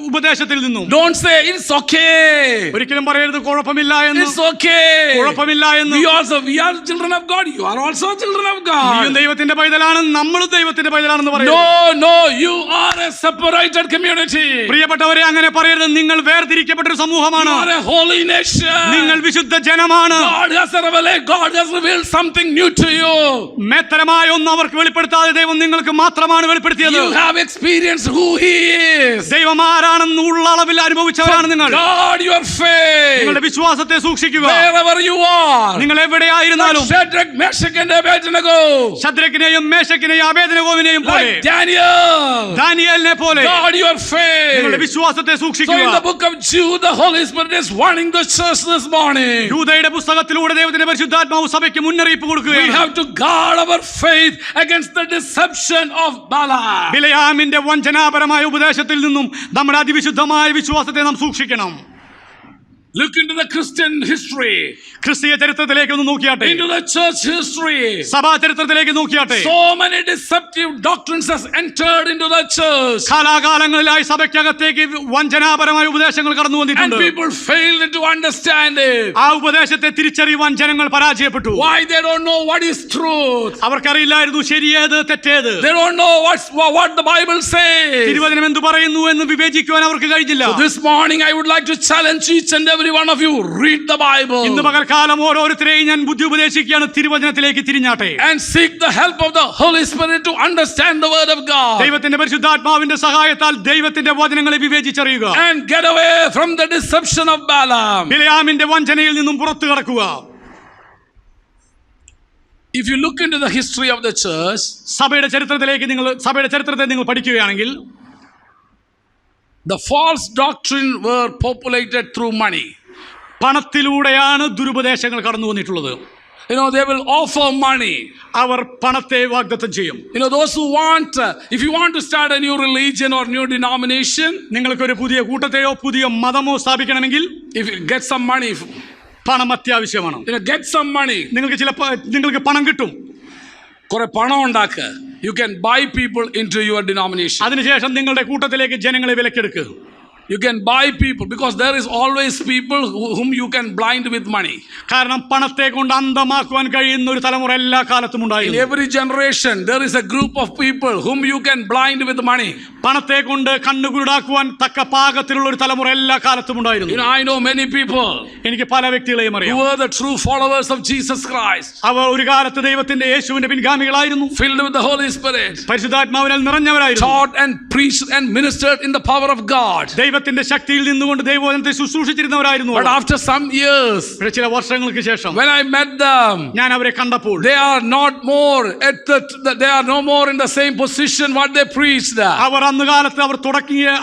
ഉപദേശത്തിൽ നിന്നും. Don't say it's okay. ഒരിക്കലും പറയരുത് കുഴപ്പമില്ല എന്ന്. It's okay. കുഴപ്പമില്ല എന്ന്. We are children of God. You are also children of നീയും God. ദൈവത്തിന്റെ പൈതലാണ്, നമ്മളും ദൈവത്തിന്റെ പൈതലാണെന്ന് പറയുന്നു. No, you are a separated community. പ്രിയപ്പെട്ടവരെ, അങ്ങനെ പറയരുത്. നിങ്ങൾ വേർതിരിക്കപ്പെട്ട ഒരു You സമൂഹമാണ്. are a holy nation. നിങ്ങൾ വിശുദ്ധ ജനമാണ്. God has revealed something new to you. മേത്തരമായ ഒന്ന് അവർക്ക് വെളിപ്പെടുത്താതെ ദൈവം നിങ്ങൾക്ക് മാത്രമാണ് വെളിപ്പെടുത്തിയത്. You have experienced who He is. ദൈവം ആരാണെന്ന് ഉള്ള അളവിൽ അനുഭവിച്ചവരാണ് നിങ്ങൾ. Guard your faith നിങ്ങളുടെ വിശ്വാസത്തെ സൂക്ഷിക്കുക. wherever you are. നിങ്ങൾ എവിടെയായിരുന്നാലും Shadrach, Meshach, and Abednego. ശദ്രക്കിനെയും മേശക്കിനെയും അബേദ്നെഗോവിനെയും പോലെ, Like Daniel. ദാനിയേലിനെ പോലെ Guard your നിങ്ങളുടെ faith. വിശ്വാസത്തെ So in the സൂക്ഷിക്കുക. book of Jude, the Holy Spirit is warning the church this morning. യൂദയുടെ പുസ്തകത്തിലൂടെ ദൈവത്തിന്റെ പരിശുദ്ധാത്മാവ് സഭയ്ക്ക് മുന്നറിയിപ്പ് We കൊടുക്കുകയാണ്. have to guard our faith against the deception of Balaam. ബിലയാമിന്റെ വഞ്ചനാപരമായ ഉപദേശത്തിൽ നിന്നും നമ്മുടെ അതിവിശുദ്ധമായ വിശ്വാസത്തെ നാം സൂക്ഷിക്കണം. Look into the Christian history, ക്രിസ്തീയ ചരിത്രത്തിലേക്ക് ഒന്ന് നോക്കിയാട്ടെ. into the church history. സഭാ ചരിത്രത്തിലേക്ക് നോക്കിയാട്ടെ. So many deceptive doctrines has entered into the church, കാലാകാലങ്ങളിലായി സഭയ്ക്കകത്തേക്ക് വഞ്ചനാപരമായ ഉപദേശങ്ങൾ കടന്നു and വന്നിട്ടുണ്ട്. people failed to understand it. ആ ഉപദേശത്തെ തിരിച്ചറിയുവാൻ ജനങ്ങൾ പരാജയപ്പെട്ടു. Why? They don't know what is truth. അവർക്കറിയില്ലായിരുന്നു ശരിയേത് തെറ്റേത്. They don't know what the Bible says. തിരുവചനം എന്തു പറയുന്നു എന്ന് വിവേചിക്കുവാൻ അവർക്ക് കഴിഞ്ഞില്ല. So this morning I would like to challenge each and every one of you, read the Bible ഇന്ന് പകൽക്കാലം ഓരോരുത്തരെയും ഞാൻ ബുദ്ധി ഉപദേശിക്കുകയാണ്, തിരുവചനത്തിലേക്ക് തിരിഞ്ഞാട്ടെ. and seek the help of the Holy Spirit to understand the word of God ദൈവത്തിന്റെ പരിശുദ്ധാത്മാവിന്റെ സഹായത്താൽ ദൈവത്തിന്റെ വചനങ്ങളെ വിവേചിച്ചറിയുക. and get away from the deception of Balaam. ബിലയാമിന്റെ വഞ്ചനയിൽ നിന്നും പുറത്തു കടക്കുക. If you look into the history of the church, സഭയുടെ ചരിത്രത്തെ നിങ്ങൾ പഠിക്കുകയാണെങ്കിൽ the false doctrine were populated through money. പണത്തിലൂടെയാണ് ദുരുപദേശങ്ങൾ കടന്നു വന്നിട്ടുള്ളത്. They will offer money. അവർ പണത്തെ വാഗ്ദത്തം ചെയ്യും. Those who want, if you want to start a new religion or new denomination, നിങ്ങൾക്കൊരു പുതിയ കൂട്ടത്തെയോ പുതിയ മതമോ സ്ഥാപിക്കണമെങ്കിൽ if you get some money, പണം അത്യാവശ്യമാണ്. get some money. നിങ്ങൾക്ക് പണം കിട്ടും. കുറെ പണം ഉണ്ടാക്കുക. You can buy people into your denomination. അതിനുശേഷം നിങ്ങളുടെ കൂട്ടത്തിലേക്ക് ജനങ്ങളെ വിലക്കെടുക്കുക. You can buy people because there is always people whom you can blind with money. കാരണം പണത്തെ കൊണ്ട് അന്ധമാക്കുവാൻ കഴിയുന്ന ഒരു തലമുറ എല്ലാ കാലത്തും In ഉണ്ടായിരുന്നു. every generation there is a group of people whom you can blind with money. പണത്തെ കൊണ്ട് കണ്ണുകുരുടാക്കുവാൻ തക്ക പാകത്തിലുള്ള ഒരു തലമുറ എല്ലാ കാലത്തും ഉണ്ടായിരുന്നു. I know many people എനിക്ക് പല വ്യക്തികളെയും who അറിയാം. were the true followers of Jesus Christ, അവർ ഒരു കാലത്ത് ദൈവത്തിന്റെ യേശുവിന്റെ പിൻഗാമികളായിരുന്നു. filled with the Holy Spirit, പരിശുദ്ധാത്മാവിനാൽ നിറഞ്ഞവരായിരുന്നു. taught and preached and ministered in the power of God. ദൈവത്തിന്റെ ശക്തിയിൽ നിന്നുകൊണ്ട് ദൈവവചനത്തെ ശുശ്രൂഷിച്ചിരുന്നവരായിരുന്നു. But after some years, ചില വർഷങ്ങൾക്ക് ശേഷം when I met them, ഞാൻ അവരെ കണ്ടപ്പോൾ they are no more in the same position what they preached. അവർ അന്ന് കാലത്ത്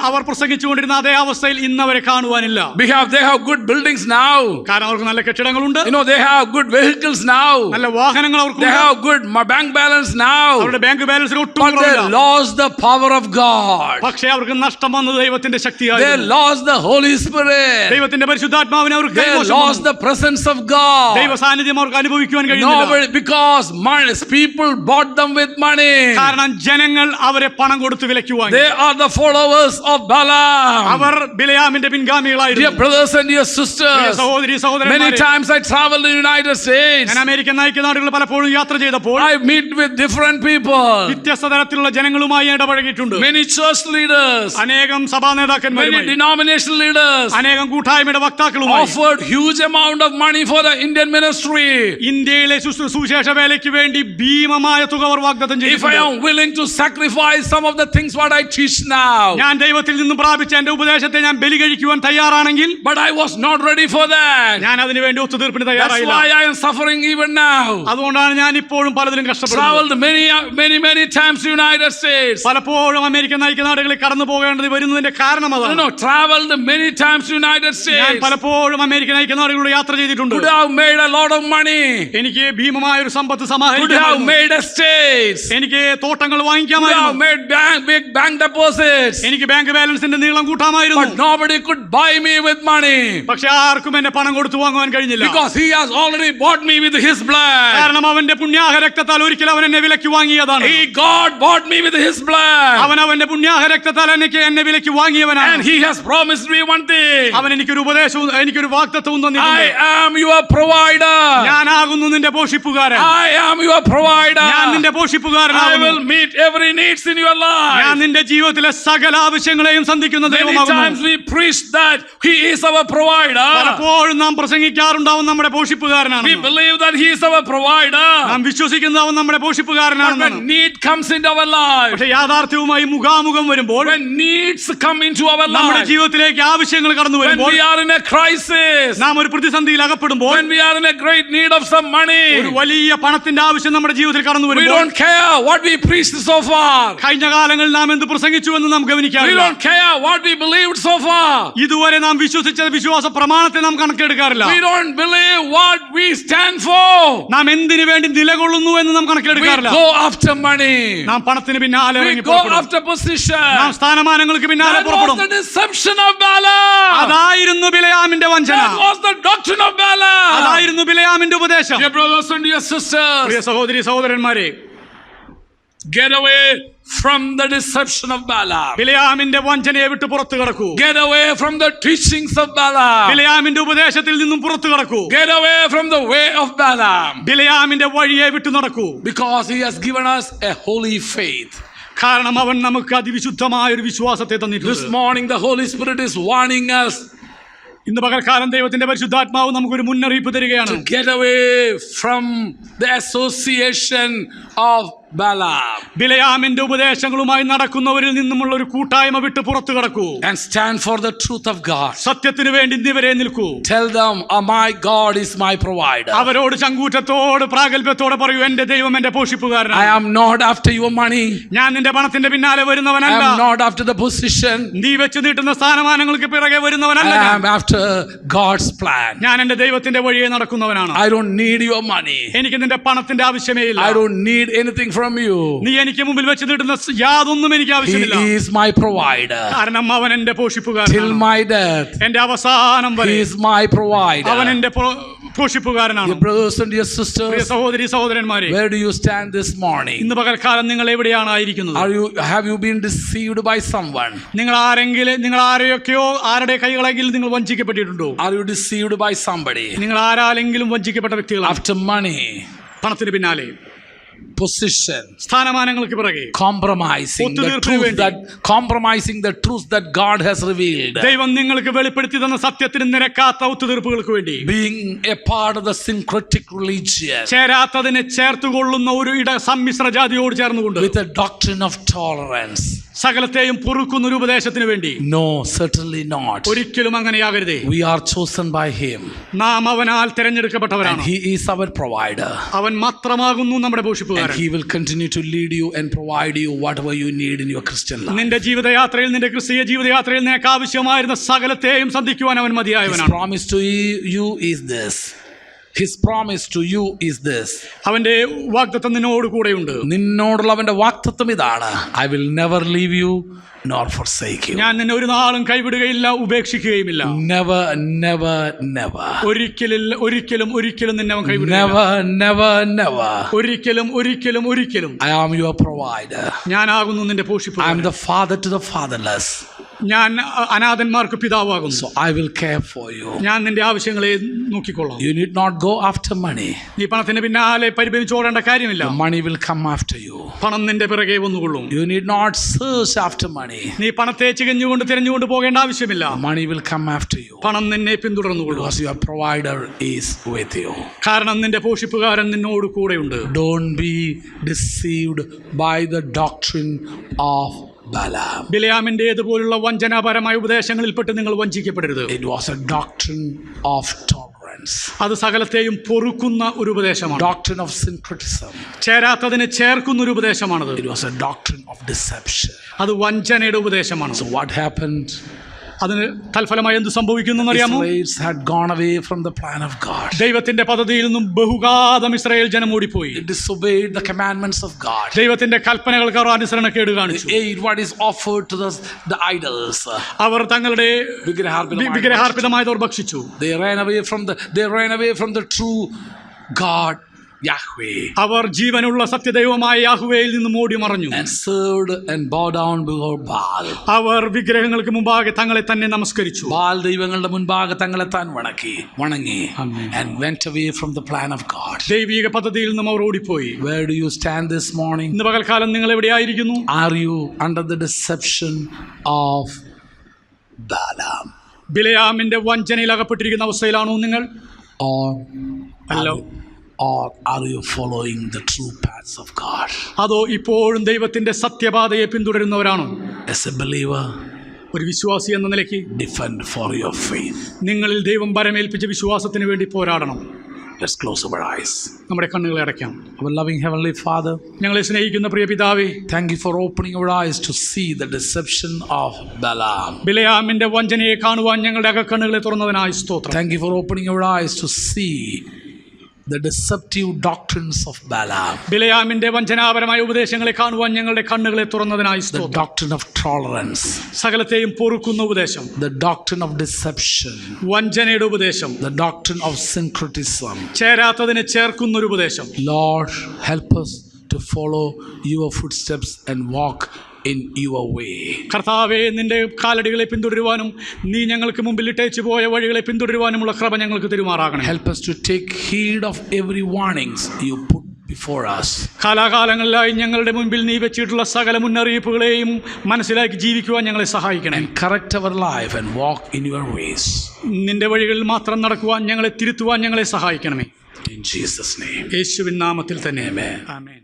അവർ പ്രസംഗിച്ചുകൊണ്ടിരുന്ന അതേ അവസ്ഥയിൽ ഇന്ന് അവരെ കാണുവാനില്ല. They have good buildings now. കാരണം അവർക്ക് നല്ല കെട്ടിടങ്ങളുണ്ട്. They have good vehicles now. നല്ല വാഹനങ്ങൾ They അവർക്ക് have good bank balance now. അവരുടെ ബാങ്ക് ബാലൻസിൽ ഒട്ടും But they കുറവില്ല. lost the power of God. പക്ഷേ അവർക്ക് നഷ്ടം വന്നത് ദൈവത്തിന്റെ ശക്തിയായി. നഷ്ടപ്പെടുന്നു. lost the Holy Spirit. ദൈവത്തിന്റെ പരിശുദ്ധാത്മാവിനെ അവർക്ക് They lost the presence of God. ദൈവ സാന്നിധ്യം അവർക്ക് അനുഭവിക്കുവാൻ കഴിയുന്നില്ല. Nobody, because people bought them with money. കാരണം ജനങ്ങൾ അവരെ പണം കൊടുത്ത് വിലയ്ക്ക് വാങ്ങി. They are the followers of Balaam. അവർ ബിലയാമിന്റെ പിൻഗാമികളായിരുന്നു. Dear brothers and dear sisters, സഹോദരി many സഹോദരന്മാരെ, times I travel to the United States. ഞാൻ അമേരിക്കൻ ഐക്യനാടുകളിൽ പലപ്പോഴും യാത്ര ചെയ്തപ്പോൾ I meet with different people, വ്യത്യസ്ത തരത്തിലുള്ള ജനങ്ങളുമായി ഇടപഴകിയിട്ടുണ്ട്. many church leaders, അനേകം സഭാ many നേതാക്കന്മാരുമായി, denominational leaders അനേകം കൂട്ടായ്മയുടെ വക്താക്കളുമായി offered huge amount of money for the Indian ministry. ഇന്ത്യയിലെ സുവിശേഷ വേലയ്ക്ക് വേണ്ടി ഭീമമായ തുക അവർ വാഗ്ദത്തം If I ചെയ്തിട്ടുണ്ട്. am willing to sacrifice some of the things what I teach now, ഞാൻ ദൈവത്തിൽ നിന്നും പ്രാപിച്ച എന്റെ ഉപദേശത്തെ ഞാൻ ബലി കഴിക്കുവാൻ തയ്യാറാണെങ്കിൽ but I was not ready for that. ഞാൻ അതിനു വേണ്ടി ഒത്തുതീർപ്പിന് That's തയ്യാറായില്ല. why I am suffering even now. അതുകൊണ്ടാണ് ഞാൻ ഇപ്പോഴും പലതിലും കഷ്ടപ്പെടുന്നത്. Traveled many times to United States. പലപ്പോഴും അമേരിക്കൻ ഐക്യനാടുകളിൽ കടന്നു പോകേണ്ടത് വരുന്നതിന്റെ കാരണം അതാണ്. Traveled many times to United ഞാൻ States. പലപ്പോഴും അമേരിക്കൻ ഐക്യനാടുകളിലൂടെ യാത്ര ചെയ്തിട്ടുണ്ട്. Could have made a lot of money. എനിക്ക് ഭീമമായ ഒരു സമ്പത്ത് Could have സമാഹരിക്കാമായിരുന്നു. made estates. എനിക്ക് തോട്ടങ്ങൾ Could have വാങ്ങിക്കാമായിരുന്നു. made big bank deposits. എനിക്ക് ബാങ്ക് ബാലൻസിന്റെ നീളം കൂട്ടാമായിരുന്നു. But nobody could buy me with money. പക്ഷെ ആർക്കും എന്നെ പണം കൊടുത്തു വാങ്ങുവാൻ കഴിഞ്ഞില്ല. Because he has already bought me with his blood. കാരണം അവന്റെ പുണ്യാഹ രക്തത്താൽ ഒരിക്കൽ അവൻ എന്നെ വിലയ്ക്ക് വാങ്ങിയതാണ്. God bought me with his blood. അവൻ അവന്റെ പുണ്യാഹ രക്തത്താൽ എന്നെ വിലയ്ക്ക് വാങ്ങിയവനാണ്. And he has promised me one thing. അവൻ എനിക്കൊരു ഉപദേശവും എനിക്കൊരു വാഗ്ദത്തവും I തന്നിട്ടുണ്ട്. am your provider. ഞാനാകുന്നു നിന്റെ പോഷിപ്പുകാരൻ. I am your provider. ഞാൻ നിന്റെ I പോഷിപ്പുകാരനാകുന്നു. will meet every needs in your ഞാൻ life. നിന്റെ ജീവിതത്തിലെ സകല ആവശ്യങ്ങളെയും സന്ധിക്കുന്ന Many ദൈവമാകുന്നു. times we preach that he is our provider. പലപ്പോഴും നാം പ്രസംഗിക്കാറുണ്ടാവും നമ്മുടെ പോഷിപ്പുകാരനാണ്. We believe that he is our provider. നാം വിശ്വസിക്കുന്ന അവൻ നമ്മുടെ But പോഷിപ്പുകാരനാണ്. when need comes into our life, പക്ഷെ യാഥാർത്ഥ്യവുമായി മുഖാമുഖം വരുമ്പോൾ, when needs come into our നമ്മുടെ life, ജീവിതത്തിലേക്ക് ആവശ്യങ്ങൾ കടന്നു when വരുമ്പോൾ, we are in a crisis, നാം ഒരു പ്രതിസന്ധിയിൽ അകപ്പെടുമ്പോൾ, when we are in a great need of some money, ഒരു വലിയ പണത്തിന്റെ ആവശ്യം നമ്മുടെ ജീവിതത്തിൽ കടന്നു we വരുമ്പോൾ, don't care what we preached so far. കഴിഞ്ഞ കാലങ്ങളിൽ നാം എന്ത് പ്രസംഗിച്ചു എന്ന് നാം We ഗവനിക്കാറില്ല. don't care what we believed so far. ഇതുവരെ നാം വിശ്വസിച്ച വിശ്വാസ പ്രമാണത്തെ നാം കണക്കെടുക്കാറില്ല. We don't believe what we stand for. നാം എന്തിനു വേണ്ടി നിലകൊള്ളുന്നു എന്ന് നാം We കണക്കെടുക്കാറില്ല. go after money. നാം പണത്തിന് പിന്നാലെ We ഇറങ്ങി go പുറപ്പെടും. after position. നാം സ്ഥാനമാനങ്ങൾക്ക് പിന്നാലെ That was പുറപ്പെടും. the deception of Balaam. അതായിരുന്നു ബിലയാമിന്റെ വഞ്ചന. That was the doctrine of Balaam. അതായിരുന്നു ബിലയാമിന്റെ ഉപദേശം. Dear brothers and dear sisters, പ്രിയ സഹോദരി സഹോദരന്മാരെ, get away from the deception of Balaam. ബിലയാമിന്റെ വഞ്ചനയെ വിട്ട് പുറത്തു കടക്കൂ. Get away from the teachings of Balaam. ബിലയാമിന്റെ ഉപദേശത്തിൽ നിന്നും പുറത്തു കടക്കൂ. Get away from the way of Balaam. ബിലയാമിന്റെ വഴിയെ വിട്ടു നടക്കൂ. Because he has given us a holy faith. കാരണം അവൻ നമുക്ക് അതിവിശുദ്ധമായ ഒരു വിശ്വാസത്തെ This തന്നിട്ടുണ്ട്. morning the Holy Spirit is warning us ഇന്ന് പകൽക്കാലം ദൈവത്തിന്റെ പരിശുദ്ധാത്മാവ് നമുക്കൊരു മുന്നറിയിപ്പ് തരികയാണ്. to get away from the association of Balaam ബിലയാമിന്റെ ഉപദേശങ്ങളുമായി നടക്കുന്നവരിൽ നിന്നുമുള്ള ഒരു കൂട്ടായ്മ വിട്ട് പുറത്തു കടക്കൂ. and stand for the truth of God. സത്യത്തിന് വേണ്ടി ഇന്നിവരെ നിൽക്കൂ. Tell them, my God is my provider. അവരോട് ചങ്കൂറ്റത്തോട് പ്രാഗൽഭ്യത്തോടെ പറയൂ, എന്റെ ദൈവം എന്റെ I പോഷിപ്പുകാരനാണ്. am not after your money. ഞാൻ നിന്റെ പണത്തിന്റെ പിന്നാലെ I വരുന്നവനല്ല. am not after the position. നീ വെച്ച് നീട്ടുന്ന സ്ഥാനമാനങ്ങൾക്ക് പിറകെ വരുന്നവനല്ല. I am after God's plan. ഞാൻ എന്റെ ദൈവത്തിന്റെ വഴിയെ നടക്കുന്നവനാണ്. I don't need your money. എനിക്ക് നിന്റെ പണത്തിന്റെ ആവശ്യമേ ഇല്ല. I don't need anything from you. നീ എനിക്ക് മുമ്പിൽ വെച്ച് നീട്ടുന്ന യാതൊന്നും എനിക്ക് He ആവശ്യമില്ല. is my provider. കാരണം അവൻ എന്റെ Till പോഷിപ്പുകാരനാണ്. my death, എന്റെ അവസാനം He വരെ is my provider. അവൻ എന്റെ പോഷിപ്പുകാരനാണ്. Dear brothers and dear Priya sisters, സഹോദരി സഹോദരന്മാരെ, where do you stand this morning? ഇന്ന് പകൽക്കാലം നിങ്ങൾ എവിടെയാണ് ആയിരിക്കുന്നത്? Have you been deceived by someone? നിങ്ങൾ ആരെയൊക്കെയോ ആരുടെ കൈകളെങ്കിലും നിങ്ങൾ വഞ്ചിക്കപ്പെട്ടിട്ടുണ്ടോ? Are you deceived by somebody? നിങ്ങൾ ആരാലെങ്കിലും വഞ്ചിക്കപ്പെട്ട വ്യക്തികളാണ്. After money, പണത്തിന് പിന്നാലെ, position, സ്ഥാനമാനങ്ങൾക്ക് പിറകെ, compromising the truth that God has revealed, ദൈവം നിങ്ങൾക്ക് വെളിപ്പെടുത്തി തന്ന സത്യത്തിന് നിരക്കാത്ത ഒത്തുതീർപ്പുകൾക്ക് വേണ്ടി, being a part of the syncretic religion, ചേരാത്തതിനെ ചേർത്തുകൊള്ളുന്ന ഒരു സമ്മിശ്ര ജാതിയോട് ചേർന്നുകൊണ്ട്, with a doctrine of tolerance. സകലത്തെയും പൊറുക്കുന്ന ഒരു ഉപദേശത്തിന് വേണ്ടി. No, certainly not. ഒരിക്കലും അങ്ങനെയാകരുതേ. We are chosen by Him. നാം അവനാൽ And തിരഞ്ഞെടുക്കപ്പെട്ടവരാണ്. He is our provider. അവൻ മാത്രമാകുന്നു നമ്മുടെ And പോഷിപ്പുകാരൻ. He will continue to lead you and provide you whatever you need in your Christian life. നിന്റെ ജീവിതയാത്രയിൽ, നിന്റെ ക്രിസ്തീയ ജീവിതയാത്രയിൽ നിനക്ക് ആവശ്യമായിരുന്ന സകലത്തെയും സന്ധിക്കുവാൻ അവൻ His മതിയായവനാണ്. promise to you is this. His promise to you is this. അവന്റെ വാഗ്ദത്തം നിന്നോട് കൂടെയുണ്ട്. നിന്നോടുള്ള അവന്റെ വാഗ്ദത്തം ഇതാണ്. I will never leave you nor forsake you. ഞാൻ നിന്നെ ഒരു നാളും കൈവിടുകയില്ല, ഉപേക്ഷിക്കുകയുമില്ല. Never, never, never. ഒരിക്കലും നിന്നെ അവൻ കൈവിടുകയില്ല. Never, never, never. ഒരിക്കലും. I am your provider. ഞാനാകുന്നു നിന്റെ പോഷിപ്പുകാരൻ. I am the father to the fatherless. ഞാൻ അനാഥന്മാർക്ക് പിതാവാകുന്നു. So I will care for you. ഞാൻ നിന്റെ ആവശ്യങ്ങളെ നോക്കിക്കൊള്ളാം. You need not go after money. നീ പണത്തിന് പിന്നാലെ പരിഭ്രമിച്ചോടേണ്ട കാര്യമില്ല. The money will come after you. പണം നിന്റെ പിറകെ വന്നുകൊള്ളും. You need not search after money. നീ പണത്തെ തിരഞ്ഞുകൊണ്ട് പോകേണ്ട ആവശ്യമില്ല. Money will come after you. പണം നിന്നെ പിന്തുടർന്നുകൊള്ളും. Because your provider is with you. കാരണം നിന്റെ പോഷിപ്പുകാരൻ നിന്നോട് കൂടെയുണ്ട്. Don't be deceived by the doctrine of Balaam. ബിലയാമിന്റേതുപോലുള്ള വഞ്ചനാപരമായ ഉപദേശങ്ങളിൽപ്പെട്ട് നിങ്ങൾ വഞ്ചിക്കപ്പെടരുത്. It was a doctrine of tolerance. അത് സകലത്തെയും പൊറുക്കുന്ന ഒരു ഉപദേശമാണ്. Doctrine of syncretism. ചേരാത്തതിനെ ചേർക്കുന്ന ഒരു ഉപദേശമാണത്. It was a doctrine of deception. അത് വഞ്ചനയുടെ ഉപദേശമാണ്. So what happened? അതിന് തൽഫലമായി എന്ത് സംഭവിക്കുന്നു അറിയാമോ? Israelites had gone away from the plan of God. ദൈവത്തിന്റെ പദ്ധതിയിൽ നിന്നും ബഹുകാലം ഇസ്രായേൽ ജനം ഓടിപ്പോയി. They disobeyed the commandments of God. ദൈവത്തിന്റെ കൽപ്പനകൾക്ക് അവർ അനുസരണക്കേട് കാണിച്ചു. They ate what is offered to the idols. അവർ തങ്ങളുടെ വിഗ്രഹാർപ്പിതമായതോർ ഭക്ഷിച്ചു. They ran away from the true God, Yahweh. അവർ ജീവനുള്ള സത്യദൈവമായ യാഹ്വേയിൽ നിന്നും ഓടി മറഞ്ഞു. And served and bowed down before Baal. അവർ വിഗ്രഹങ്ങൾക്ക് മുമ്പാകെ തങ്ങളെ തന്നെ നമസ്കരിച്ചു. ബാൽ ദൈവങ്ങളുടെ മുൻപാകെ തങ്ങളെ താൻ വണങ്ങി and went away from the plan of God. ദൈവിക പദ്ധതിയിൽ നിന്നും അവർ ഓടിപ്പോയി. Where do you stand this morning? ഇന്ന് പകൽക്കാലം നിങ്ങൾ എവിടെയായിരിക്കുന്നു? Are you under the deception of Balaam? ബിലയാമിന്റെ വഞ്ചനയിൽ അകപ്പെട്ടിരിക്കുന്ന അവസ്ഥയിലാണോ നിങ്ങൾ? Or are you following the true paths of God? അതോ ഇപ്പോഴും ദൈവത്തിന്റെ സത്യപാതയെ പിന്തുടരുന്നവരാണോ? As a believer, ഒരു വിശ്വാസി എന്ന നിലയ്ക്ക് defend for your faith. നിങ്ങളിൽ ദൈവം ഭരമേൽപ്പിച്ച വിശ്വാസത്തിന് വേണ്ടി പോരാടണം. Let's close our eyes. നമ്മുടെ കണ്ണുകളെ അടയ്ക്കാം. Our loving heavenly Father, ഞങ്ങളെ സ്നേഹിക്കുന്ന പ്രിയ പിതാവേ, thank you for opening our eyes to see the deception of Balaam. ബിലയാമിന്റെ വഞ്ചനയെ കാണുവാൻ ഞങ്ങളുടെ അകക്കണ്ണുകളെ തുറന്നതിനായി സ്തോത്രം. Thank you for opening our eyes to see the deceptive doctrines of Balaam. ബിലയാമിന്റെ വഞ്ചനാപരമായ ഉപദേശങ്ങളെ കാണുവാൻ ഞങ്ങളുടെ കണ്ണുകളെ തുറന്നതിനായി The സ്തോത്രം. doctrine of tolerance. സകലത്തെയും പൊറുക്കുന്ന ഉപദേശം. The doctrine of deception. വഞ്ചനയുടെ ഉപദേശം. The doctrine of syncretism. ചേരാത്തതിനെ ചേർക്കുന്ന ഒരു ഉപദേശം. Lord, help us to follow your footsteps and walk in your way. കർത്താവേ, നിന്റെ കാലടികളെ പിന്തുടരുവാനും നീ ഞങ്ങൾക്ക് മുമ്പിൽ ഇട്ടേച്ചു പോയ വഴികളെ പിന്തുടരുവാനുമുള്ള കൃപ ഞങ്ങൾക്ക് തരുമാറാകണം. Help us to take heed of every warnings you put before us. കാലാകാലങ്ങളിലായി ഞങ്ങളുടെ മുൻപിൽ നീ വെച്ചിട്ടുള്ള സകല മുന്നറിയിപ്പുകളെയും മനസ്സിലാക്കി ജീവിക്കുവാൻ ഞങ്ങളെ സഹായിക്കണം. And correct our life and walk in your ways. നിന്റെ വഴികളിൽ മാത്രം നടക്കുവാൻ ഞങ്ങളെ തിരുത്തുവാൻ ഞങ്ങളെ സഹായിക്കണമേ. In Jesus' name. യേശുവിൻ നാമത്തിൽ തന്നെ. ആമേൻ.